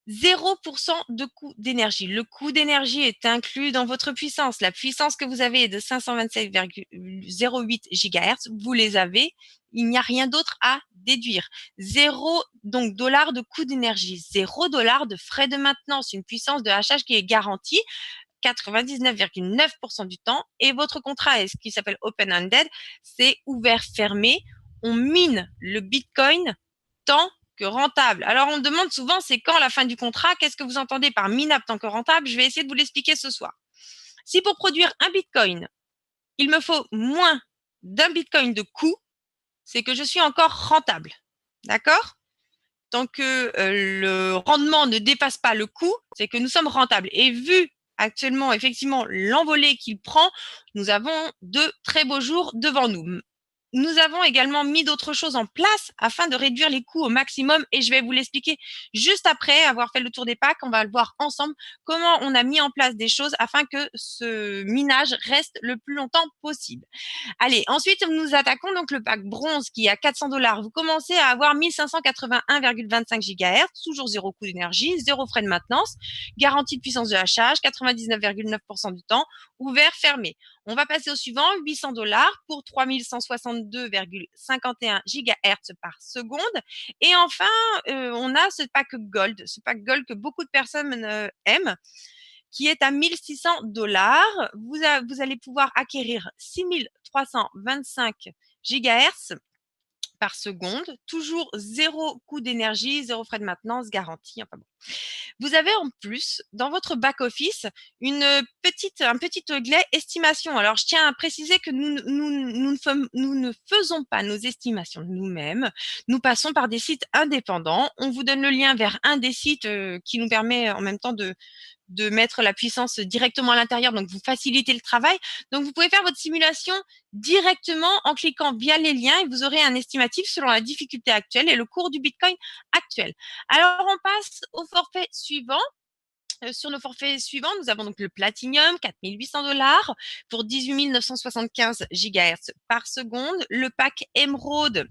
[SPEAKER 1] 0% de coût d'énergie. Le coût d'énergie est inclus dans votre puissance. La puissance que vous avez est de 527,08 GHz. Vous les avez. Il n'y a rien d'autre à déduire. Donc $0 de coût d'énergie, $0 de frais de maintenance, une puissance de hachage qui est garantie 99,9% du temps. Et votre contrat est ce qui s'appelle open-ended, c'est ouvert-fermé. On mine le Bitcoin tant que rentable. Alors, on me demande souvent, c'est quand la fin du contrat? Qu'est-ce que vous entendez par minable tant que rentable? Je vais essayer de vous l'expliquer ce soir. Si pour produire un Bitcoin, il me faut moins d'un Bitcoin de coût, c'est que je suis encore rentable. D'accord? Tant que le rendement ne dépasse pas le coût, c'est que nous sommes rentables. Et vu actuellement, effectivement, l'envolée qu'il prend, nous avons de très beaux jours devant nous. Nous avons également mis d'autres choses en place afin de réduire les coûts au maximum et je vais vous l'expliquer juste après avoir fait le tour des packs. On va le voir ensemble comment on a mis en place des choses afin que ce minage reste le plus longtemps possible. Allez, ensuite, nous attaquons donc le pack bronze qui est à $400. Vous commencez à avoir 1581,25 GHz, toujours zéro coût d'énergie, zéro frais de maintenance, garantie de puissance de hachage, 99,9% du temps, ouvert, fermé. On va passer au suivant, $800 pour 3162,51 GHz par seconde. Et enfin, on a ce pack Gold que beaucoup de personnes aiment, qui est à $1600. Vous allez pouvoir acquérir 6325 GHz par seconde, toujours 0 coût d'énergie, 0 frais de maintenance garantie. Enfin bon. Vous avez en plus, dans votre back-office, un petit onglet estimation. Alors, je tiens à préciser que nous ne faisons pas nos estimations nous-mêmes. Nous passons par des sites indépendants. On vous donne le lien vers un des sites qui nous permet en même temps de mettre la puissance directement à l'intérieur, donc vous facilitez le travail. Donc, vous pouvez faire votre simulation directement en cliquant via les liens et vous aurez un estimatif selon la difficulté actuelle et le cours du Bitcoin actuel. Alors, on passe au forfait suivant. Sur nos forfaits suivants, nous avons donc le Platinum, 4 800 $ pour 18 975 GHz par seconde. Le pack Emerald,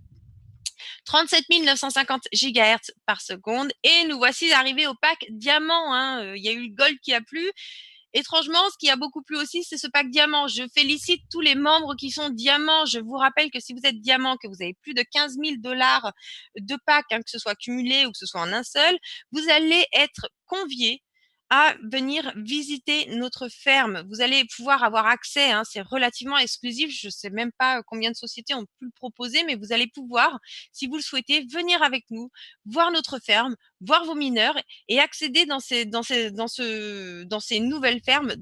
[SPEAKER 1] 37 950 GHz par seconde. Et nous voici arrivés au pack Diamant. Il y a eu le Gold qui a plu. Étrangement, ce qui a beaucoup plu aussi, c'est ce pack Diamant. Je félicite tous les membres qui sont Diamant. Je vous rappelle que si vous êtes Diamant, que vous avez plus de 15 000 $ de pack, que ce soit cumulé ou que ce soit en un seul, vous allez être conviés à venir visiter notre ferme. Vous allez pouvoir avoir accès, c'est relativement exclusif, je ne sais même pas combien de sociétés ont pu le proposer, mais vous allez pouvoir, si vous le souhaitez, venir avec nous, voir notre ferme, voir vos mineurs et accéder dans ces nouvelles fermes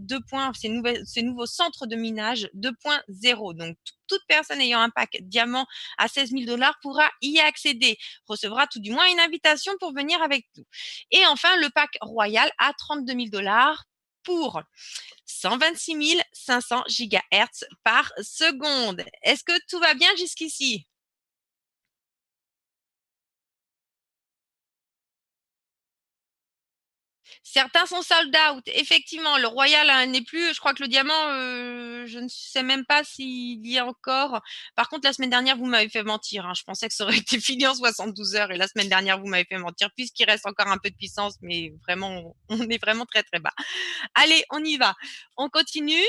[SPEAKER 1] ces nouveaux centres de minage 2.0. Donc, toute personne ayant un pack diamant à 16 000 $ pourra y accéder, recevra tout du moins une invitation pour venir avec nous. Et enfin, le pack royal à 32 000 $ pour 126 500 GHz par seconde. Est-ce que tout va bien jusqu'ici? Certains sont sold out. Effectivement, le royal n'est plus. Je crois que le diamant, je ne sais même pas s'il y a encore. Par contre, la semaine dernière, vous m'avez fait mentir. Je pensais que ça aurait été fini en 72 heures. Et la semaine dernière, vous m'avez fait mentir puisqu'il reste encore un peu de puissance. Mais vraiment, on est vraiment très, très bas. Allez, on y va. On continue.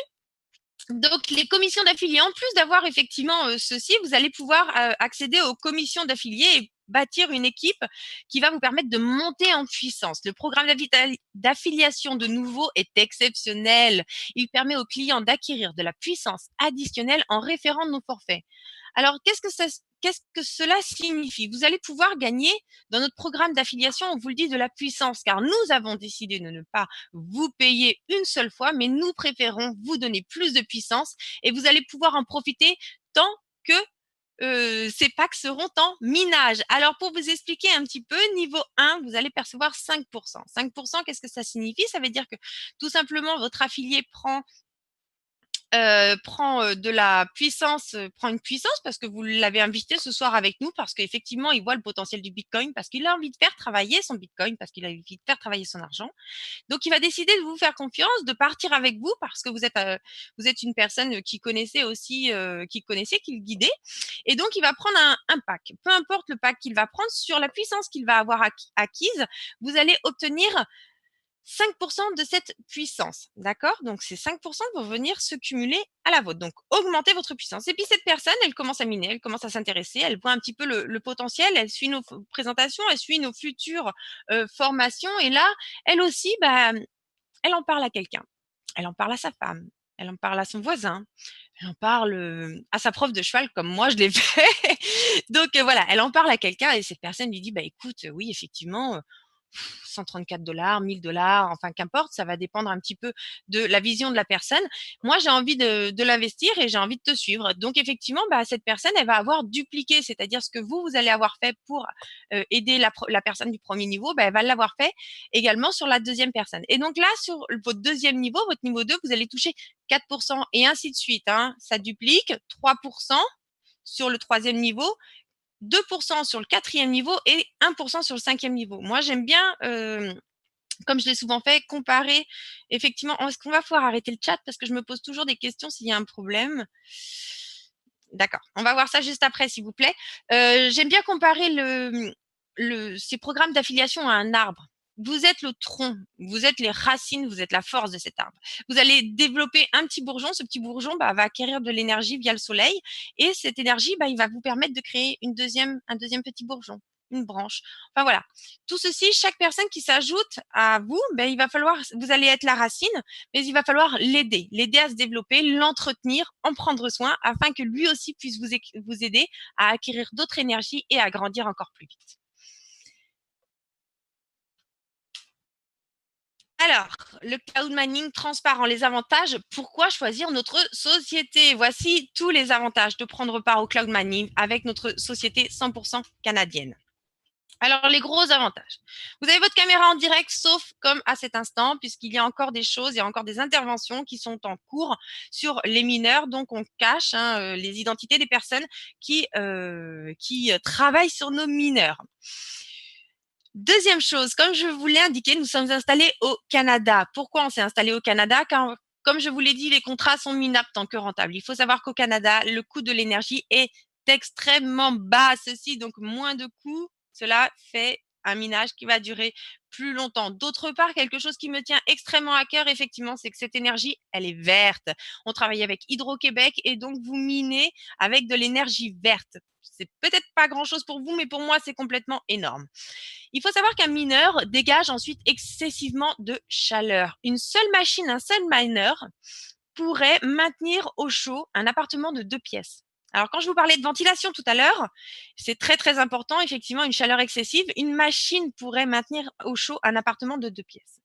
[SPEAKER 1] Donc, les commissions d'affiliés, en plus d'avoir effectivement ceci, vous allez pouvoir accéder aux commissions d'affiliés et bâtir une équipe qui va vous permettre de monter en puissance. Le programme d'affiliation de nouveau est exceptionnel. Il permet aux clients d'acquérir de la puissance additionnelle en référant nos forfaits. Alors, qu'est-ce que cela signifie? Vous allez pouvoir gagner dans notre programme d'affiliation, on vous le dit, de la puissance, car nous avons décidé de ne pas vous payer une seule fois, mais nous préférons vous donner plus de puissance et vous allez pouvoir en profiter tant que ces packs seront en minage. Alors, pour vous expliquer un petit peu, niveau 1, vous allez percevoir 5%. 5%, qu'est-ce que ça signifie? Ça veut dire que tout simplement, votre affilié prend de la puissance, prend une puissance parce que vous l'avez invité ce soir avec nous, parce qu'effectivement, il voit le potentiel du Bitcoin, parce qu'il a envie de faire travailler son Bitcoin, parce qu'il a envie de faire travailler son argent. Donc, il va décider de vous faire confiance, de partir avec vous parce que vous êtes une personne qui connaissait aussi, qui le guidait. Et donc, il va prendre un pack. Peu importe le pack qu'il va prendre, sur la puissance qu'il va avoir acquise, vous allez obtenir 5% de cette puissance, d'accord? Donc, ces 5% vont venir se cumuler à la vôtre. Donc, augmentez votre puissance. Et puis, cette personne, elle commence à miner, elle commence à s'intéresser, elle voit un petit peu le potentiel, elle suit nos présentations, elle suit nos futures formations. Et là, elle aussi, elle en parle à quelqu'un. Elle en parle à sa femme. Elle en parle à son voisin. Elle en parle à sa prof de cheval, comme moi, je l'ai fait. Donc, voilà, elle en parle à quelqu'un et cette personne lui dit, écoute, oui, effectivement, 134 $, 1000 $, enfin qu'importe, ça va dépendre un petit peu de la vision de la personne. Moi, j'ai envie de l'investir et j'ai envie de te suivre. Donc, effectivement, cette personne, elle va avoir dupliqué, c'est-à-dire ce que vous allez avoir fait pour aider la personne du premier niveau, elle va l'avoir fait également sur la deuxième personne. Et donc là, sur votre deuxième niveau, votre niveau 2, vous allez toucher 4% et ainsi de suite. Ça duplique, 3% sur le troisième niveau, 2% sur le quatrième niveau et 1% sur le cinquième niveau. Moi, j'aime bien, comme je l'ai souvent fait, comparer effectivement. Est-ce qu'on va pouvoir arrêter le chat parce que je me pose toujours des questions s'il y a un problème? D'accord, on va voir ça juste après, s'il vous plaît. J'aime bien comparer ces programmes d'affiliation à un arbre. Vous êtes le tronc, vous êtes les racines, vous êtes la force de cet arbre. Vous allez développer un petit bourgeon. Ce petit bourgeon va acquérir de l'énergie via le soleil et cette énergie, il va vous permettre de créer un deuxième petit bourgeon, une branche. Enfin voilà. Tout ceci, chaque personne qui s'ajoute à vous, il va falloir, vous allez être la racine, mais il va falloir l'aider à se développer, l'entretenir, en prendre soin, afin que lui aussi puisse vous aider à acquérir d'autres énergies et à grandir encore plus vite. Alors, le cloud mining transparent, les avantages, pourquoi choisir notre société? Voici tous les avantages de prendre part au cloud mining avec notre société 100% canadienne. Alors, les gros avantages. Vous avez votre caméra en direct, sauf comme à cet instant, puisqu'il y a encore des choses, il y a encore des interventions qui sont en cours sur les mineurs. Donc, on cache les identités des personnes qui travaillent sur nos mineurs. Deuxième chose, comme je vous l'ai indiqué, nous sommes installés au Canada. Pourquoi on s'est installé au Canada? Car, comme je vous l'ai dit, les contrats sont minables tant que rentables. Il faut savoir qu'au Canada, le coût de l'énergie est extrêmement bas. Ceci, donc moins de coûts, cela fait un minage qui va durer plus longtemps. D'autre part, quelque chose qui me tient extrêmement à cœur, effectivement, c'est que cette énergie, elle est verte. On travaille avec Hydro-Québec et donc vous minez avec de l'énergie verte. C'est peut-être pas grand-chose pour vous, mais pour moi, c'est complètement énorme. Il faut savoir qu'un mineur dégage ensuite excessivement de chaleur. Une seule machine, un seul mineur pourrait maintenir au chaud un appartement de 2 pièces. Alors, quand je vous parlais de ventilation tout à l'heure, c'est très, très important. Effectivement, une chaleur excessive, une machine pourrait maintenir au chaud un appartement de 2 pièces.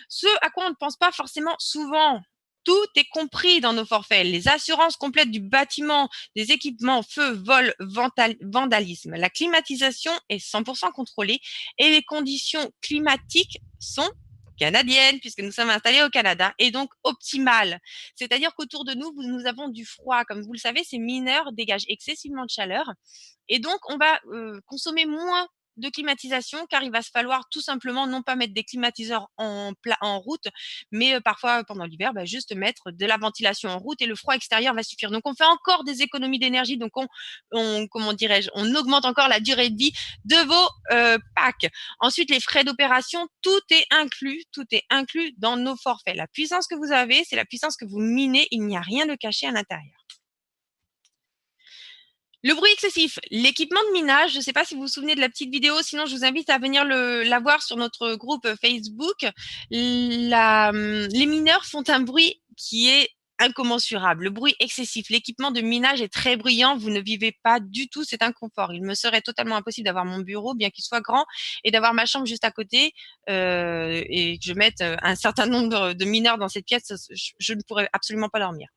[SPEAKER 1] Ce à quoi on ne pense pas forcément souvent. Tout est compris dans nos forfaits. Les assurances complètes du bâtiment, des équipements, feu, vol, vandalisme. La climatisation est 100% contrôlée et les conditions climatiques sont canadiennes, puisque nous sommes installés au Canada, et donc optimales. C'est-à-dire qu'autour de nous, nous avons du froid. Comme vous le savez, ces mineurs dégagent excessivement de chaleur. Et donc, on va consommer moins de climatisation, car il va se falloir tout simplement non pas mettre des climatiseurs en route, mais parfois pendant l'hiver, juste mettre de la ventilation en route et le froid extérieur va suffire. Donc on fait encore des économies d'énergie, donc comment dirais-je, on augmente encore la durée de vie de vos packs. Ensuite, les frais d'opération, tout est inclus dans nos forfaits. La puissance que vous avez, c'est la puissance que vous minez, il n'y a rien de caché à l'intérieur. Le bruit excessif, l'équipement de minage, je ne sais pas si vous vous souvenez de la petite vidéo, sinon je vous invite à venir la voir sur notre groupe Facebook. Les mineurs font un bruit qui est incommensurable, le bruit excessif. L'équipement de minage est très bruyant, vous ne vivez pas du tout cet inconfort. Il me serait totalement impossible d'avoir mon bureau, bien qu'il soit grand, et d'avoir ma chambre juste à côté, et que je mette un certain nombre de mineurs dans cette pièce, je ne pourrais absolument pas dormir.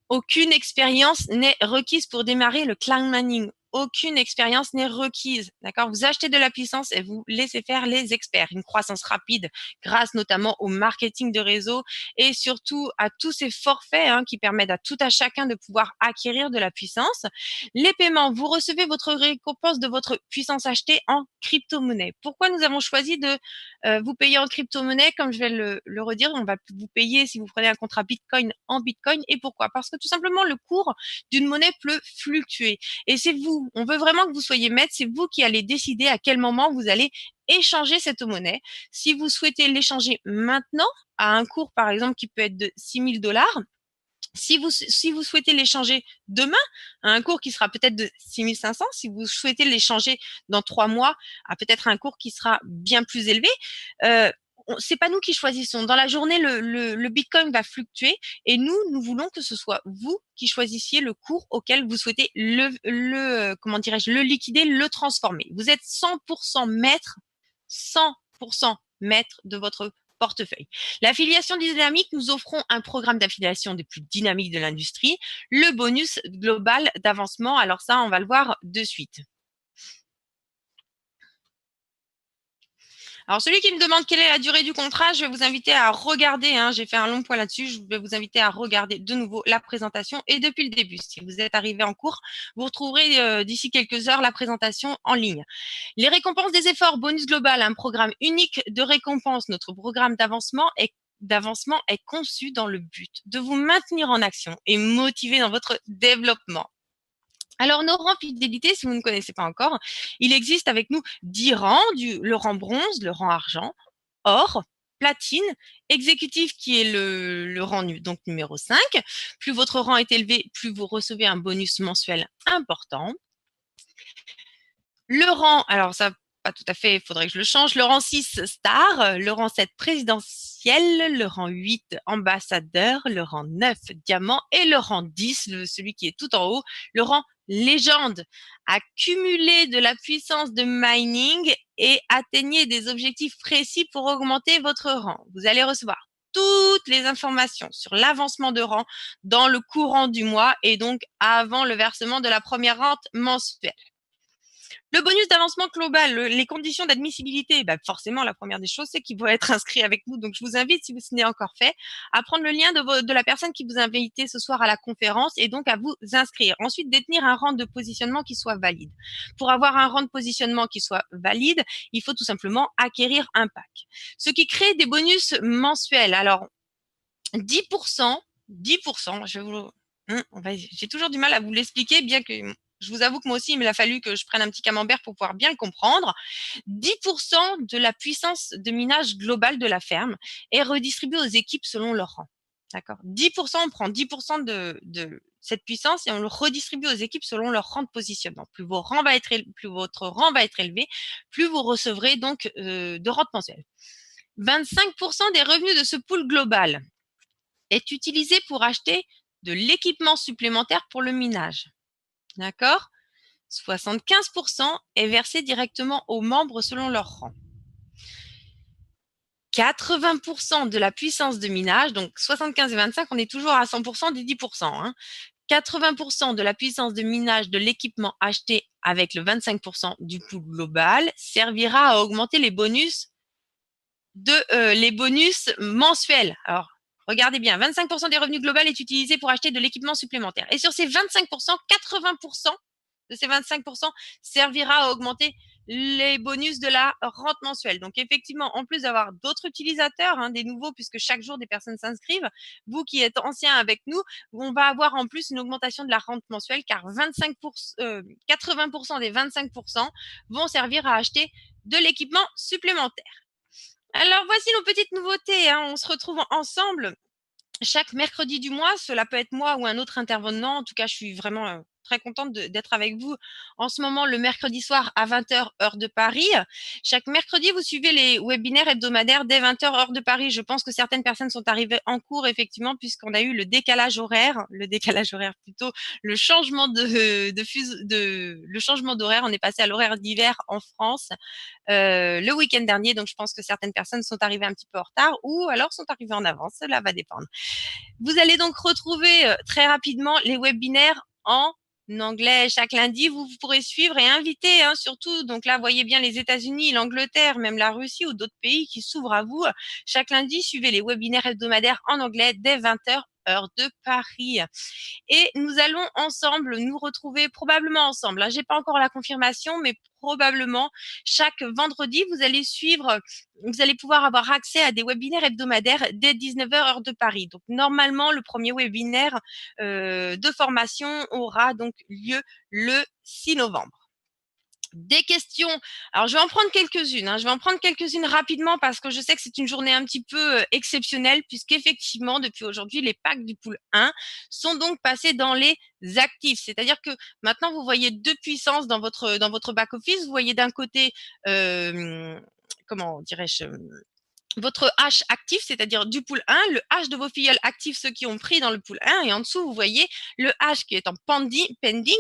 [SPEAKER 1] Aucune expérience n'est requise pour démarrer le cloud mining. Aucune expérience n'est requise, d'accord? Vous achetez de la puissance et vous laissez faire les experts. Une croissance rapide grâce notamment au marketing de réseau et surtout à tous ces forfaits qui permettent à tout à chacun de pouvoir acquérir de la puissance. Les paiements, vous recevez votre récompense de votre puissance achetée en crypto-monnaie. Pourquoi nous avons choisi de vous payer en crypto-monnaie? Comme je vais le redire, on va vous payer si vous prenez un contrat Bitcoin en Bitcoin. Et pourquoi? Parce que tout simplement, le cours d'une monnaie peut fluctuer. Et c'est vous. On veut vraiment que vous soyez maître, c'est vous qui allez décider à quel moment vous allez échanger cette monnaie. Si vous souhaitez l'échanger maintenant, à un cours par exemple qui peut être de 6 000 $, si vous souhaitez l'échanger demain, à un cours qui sera peut-être de 6 500, si vous souhaitez l'échanger dans 3 mois, à peut-être un cours qui sera bien plus élevé, c'est pas nous qui choisissons. Dans la journée, le Bitcoin va fluctuer et nous voulons que ce soit vous qui choisissiez le cours auquel vous souhaitez le liquider, le transformer. Vous êtes 100% maître de votre portefeuille. L'affiliation dynamique, nous offrons un programme d'affiliation des plus dynamiques de l'industrie, le bonus global d'avancement. Alors ça, on va le voir de suite. Alors, celui qui me demande quelle est la durée du contrat, je vais vous inviter à regarder, j'ai fait un long point là-dessus, je vais vous inviter à regarder de nouveau la présentation et depuis le début. Si vous êtes arrivé en cours, vous retrouverez d'ici quelques heures la présentation en ligne. Les récompenses des efforts, bonus global, un programme unique de récompense. Notre programme d'avancement est conçu dans le but de vous maintenir en action et motiver dans votre développement. Alors, nos rangs fidélité, si vous ne connaissez pas encore, il existe avec nous 10 rangs, le rang bronze, le rang argent, or, platine, exécutif qui est le rang donc numéro 5. Plus votre rang est élevé, plus vous recevez un bonus mensuel important. Le rang, alors ça, pas tout à fait, il faudrait que je le change. Le rang 6, star. Le rang 7, présidentiel. Le rang 8, ambassadeur. Le rang 9, diamant. Et le rang 10, celui qui est tout en haut, le rang légende. Accumulez de la puissance de mining et atteignez des objectifs précis pour augmenter votre rang. Vous allez recevoir toutes les informations sur l'avancement de rang dans le courant du mois et donc avant le versement de la première rente mensuelle. Le bonus d'avancement global, les conditions d'admissibilité, forcément, la première des choses, c'est qu'il faut être inscrit avec nous. Donc, je vous invite, si ce n'est encore fait, à prendre le lien de la personne qui vous a invité ce soir à la conférence et donc à vous inscrire. Ensuite, détenir un rang de positionnement qui soit valide. Pour avoir un rang de positionnement qui soit valide, il faut tout simplement acquérir un pack. Ce qui crée des bonus mensuels. Alors, 10%, j'ai toujours du mal à vous l'expliquer, bien que je vous avoue que moi aussi, il m'a fallu que je prenne un petit camembert pour pouvoir bien le comprendre. 10% de la puissance de minage globale de la ferme est redistribuée aux équipes selon leur rang. D'accord. 10%, on prend 10% de cette puissance et on le redistribue aux équipes selon leur rang de positionnement. Plus votre rang va être élevé, plus vous recevrez donc de rente mensuelle. 25% des revenus de ce pool global est utilisé pour acheter de l'équipement supplémentaire pour le minage. D'accord? 75% est versé directement aux membres selon leur rang. 80% de la puissance de minage, donc 75 et 25, on est toujours à 100% des 10%. Hein. 80% de la puissance de minage de l'équipement acheté avec le 25% du pool global servira à augmenter les bonus mensuels. Alors, regardez bien, 25% des revenus globaux est utilisé pour acheter de l'équipement supplémentaire. Et sur ces 25%, 80% de ces 25% servira à augmenter les bonus de la rente mensuelle. Donc, effectivement, en plus d'avoir d'autres utilisateurs, des nouveaux, puisque chaque jour des personnes s'inscrivent, vous qui êtes anciens avec nous, on va avoir en plus une augmentation de la rente mensuelle car 80% des 25% vont servir à acheter de l'équipement supplémentaire. Alors, voici nos petites nouveautés. On se retrouve ensemble chaque mercredi du mois. Cela peut être moi ou un autre intervenant. En tout cas, je suis vraiment très contente d'être avec vous en ce moment le mercredi soir à 20h heure de Paris. Chaque mercredi, vous suivez les webinaires hebdomadaires dès 20h heure de Paris. Je pense que certaines personnes sont arrivées en cours effectivement puisqu'on a eu le décalage horaire plutôt, le changement le changement d'horaire. On est passé à l'horaire d'hiver en France le week-end dernier. Donc, je pense que certaines personnes sont arrivées un petit peu en retard ou alors sont arrivées en avance. Cela va dépendre. Vous allez donc retrouver très rapidement les webinaires en anglais chaque lundi. Vous pourrez suivre et inviter surtout. Donc là, voyez bien les États-Unis, l'Angleterre, même la Russie ou d'autres pays qui s'ouvrent à vous. Chaque lundi, suivez les webinaires hebdomadaires en anglais dès 20h heure de Paris. Et nous allons ensemble nous retrouver, probablement ensemble. J'ai pas encore la confirmation, mais probablement chaque vendredi, vous allez pouvoir avoir accès à des webinaires hebdomadaires dès 19h heure de Paris. Donc normalement, le premier webinaire de formation aura donc lieu le 6 novembre. Des questions. Alors, je vais en prendre quelques-unes. Je vais en prendre quelques-unes rapidement parce que je sais que c'est une journée un petit peu exceptionnelle puisqu'effectivement, depuis aujourd'hui, les packs du pool 1 sont donc passés dans les actifs. C'est-à-dire que maintenant, vous voyez deux puissances dans votre back-office. Vous voyez d'un côté, comment dirais-je, votre hash actif, c'est-à-dire du pool 1, le hash de vos filleuls actifs, ceux qui ont pris dans le pool 1, et en dessous, vous voyez le hash qui est en pending,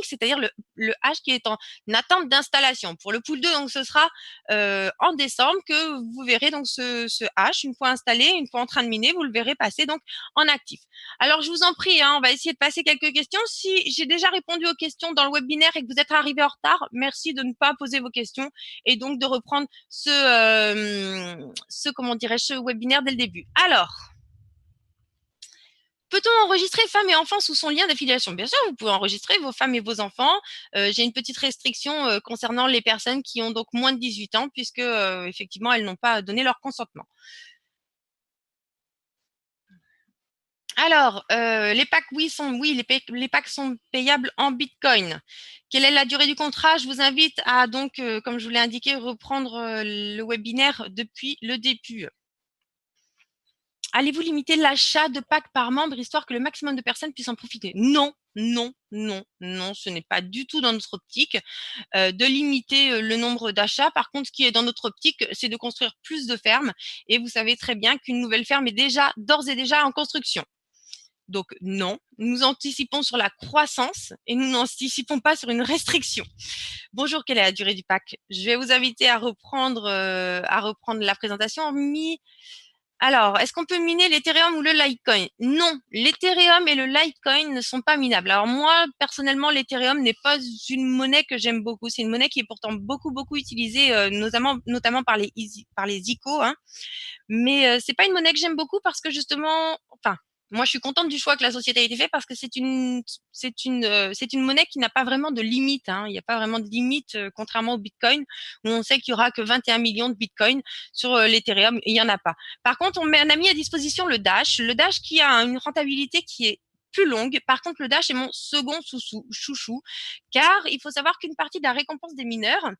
[SPEAKER 1] c'est-à-dire le hash qui est en attente d'installation. Pour le pool 2, donc ce sera en décembre que vous verrez donc ce hash, une fois installé, une fois en train de miner, vous le verrez passer donc en actif. Alors, je vous en prie, on va essayer de passer quelques questions. Si j'ai déjà répondu aux questions dans le webinaire et que vous êtes arrivé en retard, merci de ne pas poser vos questions et donc de reprendre ce webinaire dès le début. Alors, peut-on enregistrer femmes et enfants sous son lien d'affiliation? Bien sûr, vous pouvez enregistrer vos femmes et vos enfants. J'ai une petite restriction concernant les personnes qui ont donc moins de 18 ans puisque effectivement, elles n'ont pas donné leur consentement. Alors, les packs, les packs sont payables en Bitcoin. Quelle est la durée du contrat? Je vous invite à donc, comme je vous l'ai indiqué, reprendre le webinaire depuis le début. Allez-vous limiter l'achat de packs par membre histoire que le maximum de personnes puissent en profiter? Non, non, non, non, ce n'est pas du tout dans notre optique de limiter le nombre d'achats. Par contre, ce qui est dans notre optique, c'est de construire plus de fermes. Et vous savez très bien qu'une nouvelle ferme est d'ores et déjà en construction. Donc non, nous anticipons sur la croissance et nous n'anticipons pas sur une restriction. Bonjour, quelle est la durée du pack? Je vais vous inviter à reprendre la présentation. Alors, est-ce qu'on peut miner l'Ethereum ou le Litecoin? Non, l'Ethereum et le Litecoin ne sont pas minables. Alors moi, personnellement, l'Ethereum n'est pas une monnaie que j'aime beaucoup. C'est une monnaie qui est pourtant beaucoup utilisée, notamment par les ICO, hein. Mais c'est pas une monnaie que j'aime beaucoup parce que justement, enfin, moi, je suis contente du choix que la société a été fait parce que c'est une monnaie qui n'a pas vraiment de limite, hein. Il n'y a pas vraiment de limite, contrairement au Bitcoin, où on sait qu'il y aura que 21 millions de Bitcoin sur l'Ethereum, il y en a pas. Par contre, on a mis à disposition le Dash qui a une rentabilité qui est plus longue. Par contre, le Dash est mon second chouchou, car il faut savoir qu'une partie de la récompense des mineurs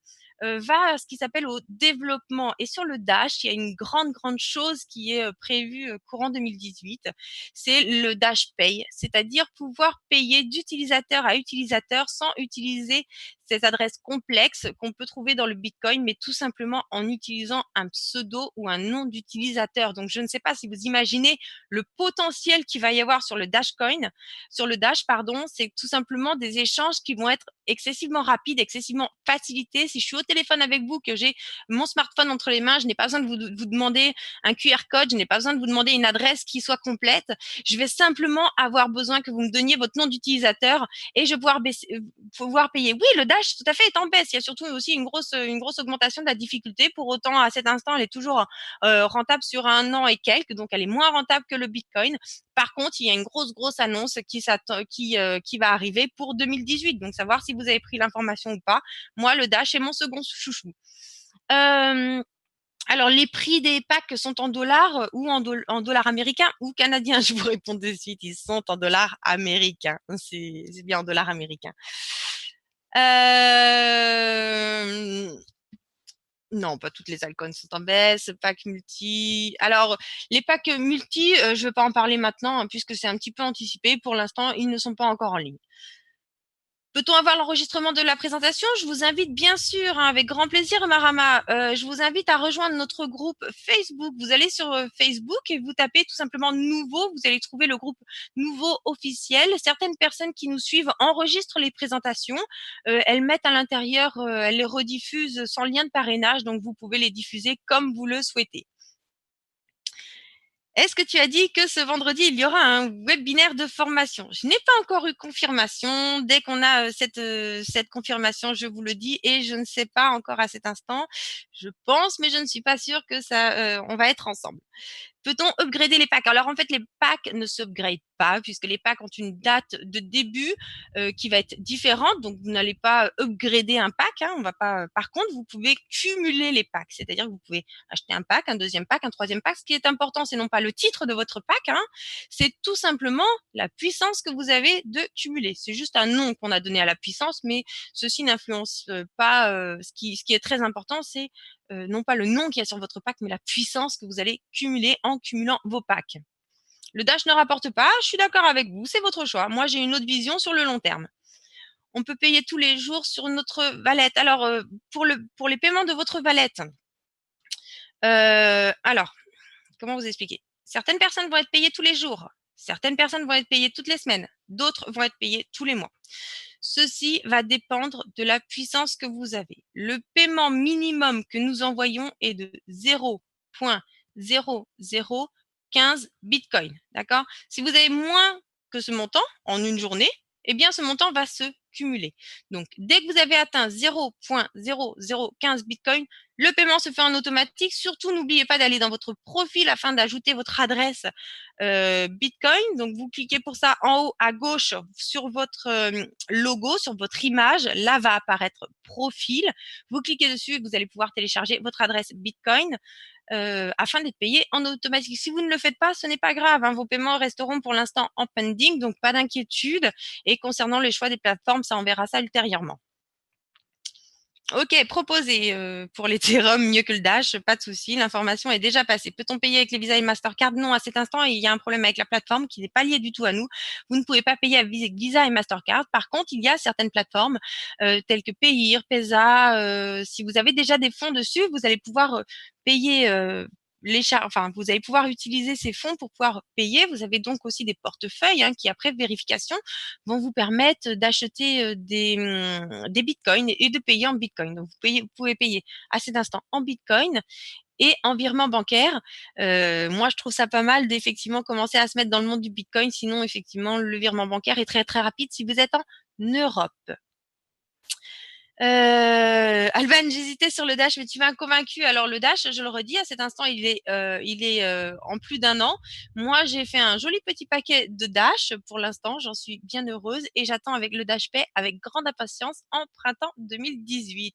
[SPEAKER 1] va à ce qui s'appelle au développement. Et sur le Dash, il y a une grande chose qui est prévue courant 2018, c'est le Dash Pay, c'est-à-dire pouvoir payer d'utilisateur à utilisateur sans utiliser ces adresses complexes qu'on peut trouver dans le Bitcoin, mais tout simplement en utilisant un pseudo ou un nom d'utilisateur. Donc, je ne sais pas si vous imaginez le potentiel qu'il va y avoir sur le Dash, c'est tout simplement des échanges qui vont être excessivement rapides, excessivement facilités. Si je suis au téléphone avec vous, que j'ai mon smartphone entre les mains, je n'ai pas besoin de vous demander un QR code, je n'ai pas besoin de vous demander une adresse qui soit complète. Je vais simplement avoir besoin que vous me donniez votre nom d'utilisateur et je vais pouvoir payer. Oui, le Dash, tout à fait, est en baisse. Il y a surtout aussi une grosse augmentation de la difficulté. Pour autant, à cet instant, elle est toujours rentable sur 1 an et quelques, donc elle est moins rentable que le Bitcoin. Par contre, il y a une grosse annonce qui va arriver pour 2018. Donc, savoir si vous avez pris l'information ou pas. Moi, le Dash est mon second chouchou. Alors, les prix des packs sont en dollars ou en dollars américains ou canadiens? Je vous réponds de suite, ils sont en dollars américains. C'est bien en dollars américains. Non, pas toutes les altcoins sont en baisse. Pack multi. Alors, les packs multi, je ne vais pas en parler maintenant, hein, puisque c'est un petit peu anticipé. Pour l'instant, ils ne sont pas encore en ligne. Peut-on avoir l'enregistrement de la présentation? Je vous invite bien sûr, hein, avec grand plaisir, Marama. Je vous invite à rejoindre notre groupe Facebook. Vous allez sur Facebook et vous tapez tout simplement Nouveau. Vous allez trouver le groupe Nouveau officiel. Certaines personnes qui nous suivent enregistrent les présentations. Elles mettent à l'intérieur, elles les rediffusent sans lien de parrainage. Donc, vous pouvez les diffuser comme vous le souhaitez. Est-ce que tu as dit que ce vendredi, il y aura un webinaire de formation? Je n'ai pas encore eu confirmation. Dès qu'on a cette confirmation, je vous le dis, et je ne sais pas encore à cet instant. Je pense, mais je ne suis pas sûre que on va être ensemble. Peut-on upgrader les packs? Alors en fait, les packs ne s'upgradent pas puisque les packs ont une date de début qui va être différente. Donc vous n'allez pas upgrader un pack, hein, on va pas. Par contre, vous pouvez cumuler les packs, c'est-à-dire que vous pouvez acheter un pack, un deuxième pack, un troisième pack. Ce qui est important, c'est non pas le titre de votre pack, hein, c'est tout simplement la puissance que vous avez de cumuler. C'est juste un nom qu'on a donné à la puissance, mais ceci n'influence pas. Ce qui est très important, c'est non pas le nom qu'il y a sur votre pack, mais la puissance que vous allez cumuler en cumulant vos packs. Le Dash ne rapporte pas, je suis d'accord avec vous, c'est votre choix. Moi, j'ai une autre vision sur le long terme. On peut payer tous les jours sur notre wallet. Alors, pour les paiements de votre wallet, alors, comment vous expliquer? Certaines personnes vont être payées tous les jours. Certaines personnes vont être payées toutes les semaines. D'autres vont être payées tous les mois. Ceci va dépendre de la puissance que vous avez. Le paiement minimum que nous envoyons est de 0,0015 Bitcoin. D'accord? Si vous avez moins que ce montant en une journée, eh bien, ce montant va se cumuler. Donc, dès que vous avez atteint 0,0015 Bitcoin, le paiement se fait en automatique. Surtout, n'oubliez pas d'aller dans votre profil afin d'ajouter votre adresse Bitcoin. Donc, vous cliquez pour ça en haut à gauche sur votre logo, sur votre image. Là va apparaître profil. Vous cliquez dessus et vous allez pouvoir télécharger votre adresse Bitcoin afin d'être payé en automatique. Si vous ne le faites pas, ce n'est pas grave, hein, vos paiements resteront pour l'instant en pending, donc pas d'inquiétude. Et concernant les choix des plateformes, ça on verra ça ultérieurement. Ok, proposé pour l'Ethereum, mieux que le Dash, pas de souci, l'information est déjà passée. Peut-on payer avec les Visa et Mastercard? Non, à cet instant, il y a un problème avec la plateforme qui n'est pas lié du tout à nous. Vous ne pouvez pas payer avec Visa et Mastercard. Par contre, il y a certaines plateformes telles que Payeer, Pesa. Si vous avez déjà des fonds dessus, vous allez pouvoir payer enfin, vous allez pouvoir utiliser ces fonds pour pouvoir payer. Vous avez donc aussi des portefeuilles qui, après vérification, vont vous permettre d'acheter des bitcoins et de payer en bitcoin. Donc, vous pouvez payer à cet instant en bitcoin et en virement bancaire. Moi, je trouve ça pas mal d'effectivement commencer à se mettre dans le monde du bitcoin. Sinon, effectivement, le virement bancaire est très, très rapide si vous êtes en Europe. Alban, j'hésitais sur le Dash, mais tu m'as convaincu. Alors le Dash, je le redis, à cet instant, il est en plus d'1 an. Moi, j'ai fait un joli petit paquet de Dash pour l'instant. J'en suis bien heureuse et j'attends avec le Dash Pay avec grande impatience en printemps 2018.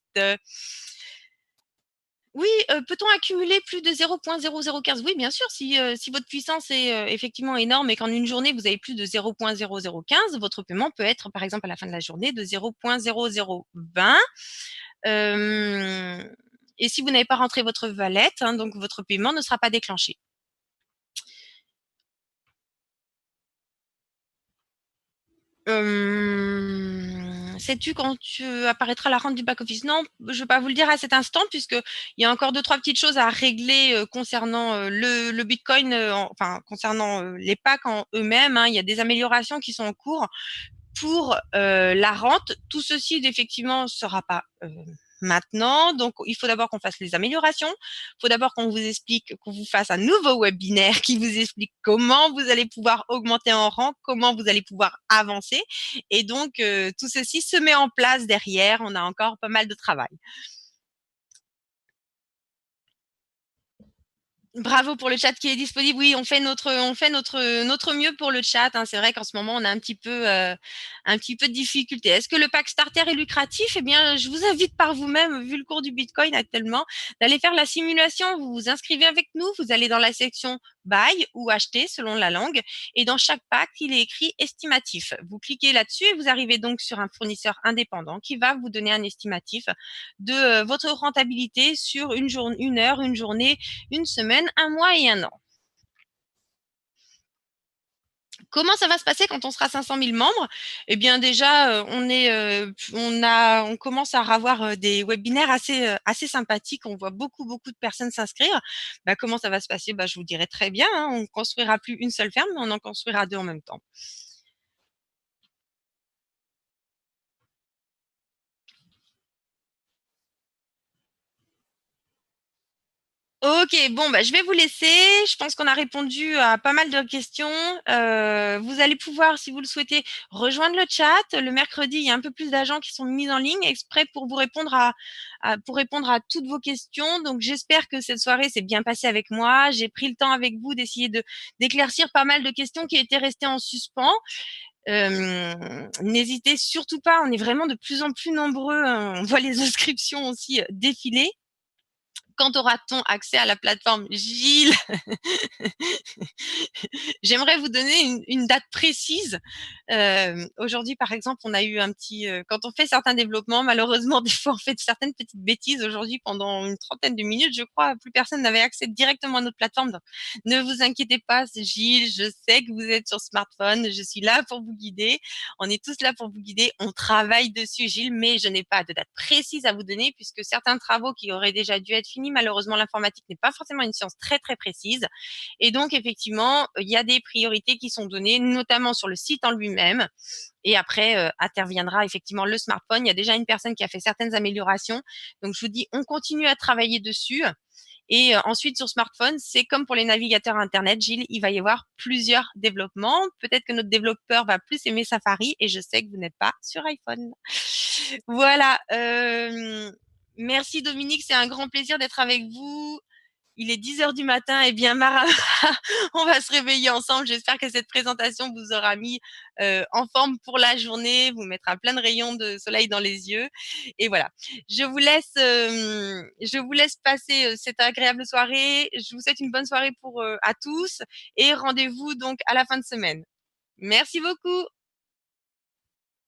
[SPEAKER 1] Oui, peut-on accumuler plus de 0,0015? Oui, bien sûr, si votre puissance est, effectivement énorme et qu'en une journée, vous avez plus de 0,0015, votre paiement peut être, par exemple, à la fin de la journée de 0,0020. Et si vous n'avez pas rentré votre wallet, donc votre paiement ne sera pas déclenché. Sais-tu quand apparaîtra la rente du back-office? Non, je ne vais pas vous le dire à cet instant puisqu'il y a encore 2-3 petites choses à régler concernant le Bitcoin, enfin concernant les packs en eux-mêmes. Il y a des améliorations qui sont en cours pour la rente. Tout ceci, effectivement, ne sera pas maintenant. Donc, il faut d'abord qu'on fasse les améliorations. Il faut d'abord qu'on vous explique, qu'on vous fasse un nouveau webinaire qui vous explique comment vous allez pouvoir augmenter en rang, comment vous allez pouvoir avancer. Et donc, tout ceci se met en place derrière. On a encore pas mal de travail. Bravo pour le chat qui est disponible. Oui, on fait notre mieux pour le chat. C'est vrai qu'en ce moment, on a un petit peu de difficulté. Est-ce que le pack starter est lucratif? Eh bien, je vous invite par vous-même, vu le cours du Bitcoin actuellement, d'aller faire la simulation. Vous vous inscrivez avec nous. Vous allez dans la section buy ou acheter selon la langue. Et dans chaque pack, il est écrit estimatif. Vous cliquez là-dessus et vous arrivez donc sur un fournisseur indépendant qui va vous donner un estimatif de votre rentabilité sur une heure, une journée, une semaine, 1 mois et 1 an. Comment ça va se passer quand on sera 500 000 membres? Eh bien déjà, on commence à avoir des webinaires assez sympathiques. On voit beaucoup de personnes s'inscrire. Comment ça va se passer? Je vous dirai très bien. On ne construira plus une seule ferme, mais on en construira 2 en même temps. Ok, bon, je vais vous laisser. Je pense qu'on a répondu à pas mal de questions. Vous allez pouvoir, si vous le souhaitez, rejoindre le chat. Le mercredi, il y a un peu plus d'agents qui sont mis en ligne exprès pour vous répondre pour répondre à toutes vos questions. Donc, j'espère que cette soirée s'est bien passée avec moi. J'ai pris le temps avec vous d'essayer d'éclaircir pas mal de questions qui étaient restées en suspens. N'hésitez surtout pas, on est vraiment de plus en plus nombreux. On voit les inscriptions aussi défiler. Quand aura-t-on accès à la plateforme? Gilles, j'aimerais vous donner une date précise. Aujourd'hui, par exemple, on a eu un petit... quand on fait certains développements, malheureusement, des fois, on fait certaines petites bêtises. Aujourd'hui, pendant une trentaine de minutes, je crois, plus personne n'avait accès directement à notre plateforme. Donc, ne vous inquiétez pas, Gilles, je sais que vous êtes sur smartphone. Je suis là pour vous guider. On est tous là pour vous guider. On travaille dessus, Gilles, mais je n'ai pas de date précise à vous donner puisque certains travaux qui auraient déjà dû être finis, malheureusement, l'informatique n'est pas forcément une science très, très précise. Et donc, effectivement, il y a des priorités qui sont données, notamment sur le site en lui-même. Et après, interviendra effectivement le smartphone. Il y a déjà une personne qui a fait certaines améliorations. Donc, je vous dis, on continue à travailler dessus. Et ensuite, sur smartphone, c'est comme pour les navigateurs Internet, Gilles, il va y avoir plusieurs développements. Peut-être que notre développeur va plus aimer Safari et je sais que vous n'êtes pas sur iPhone. Voilà. Merci Dominique, c'est un grand plaisir d'être avec vous. Il est 10h du matin. Eh bien, Mara, on va se réveiller ensemble. J'espère que cette présentation vous aura mis en forme pour la journée, vous mettra plein de rayons de soleil dans les yeux. Et voilà. Je vous laisse passer cette agréable soirée. Je vous souhaite une bonne soirée à tous et rendez-vous donc à la fin de semaine. Merci beaucoup.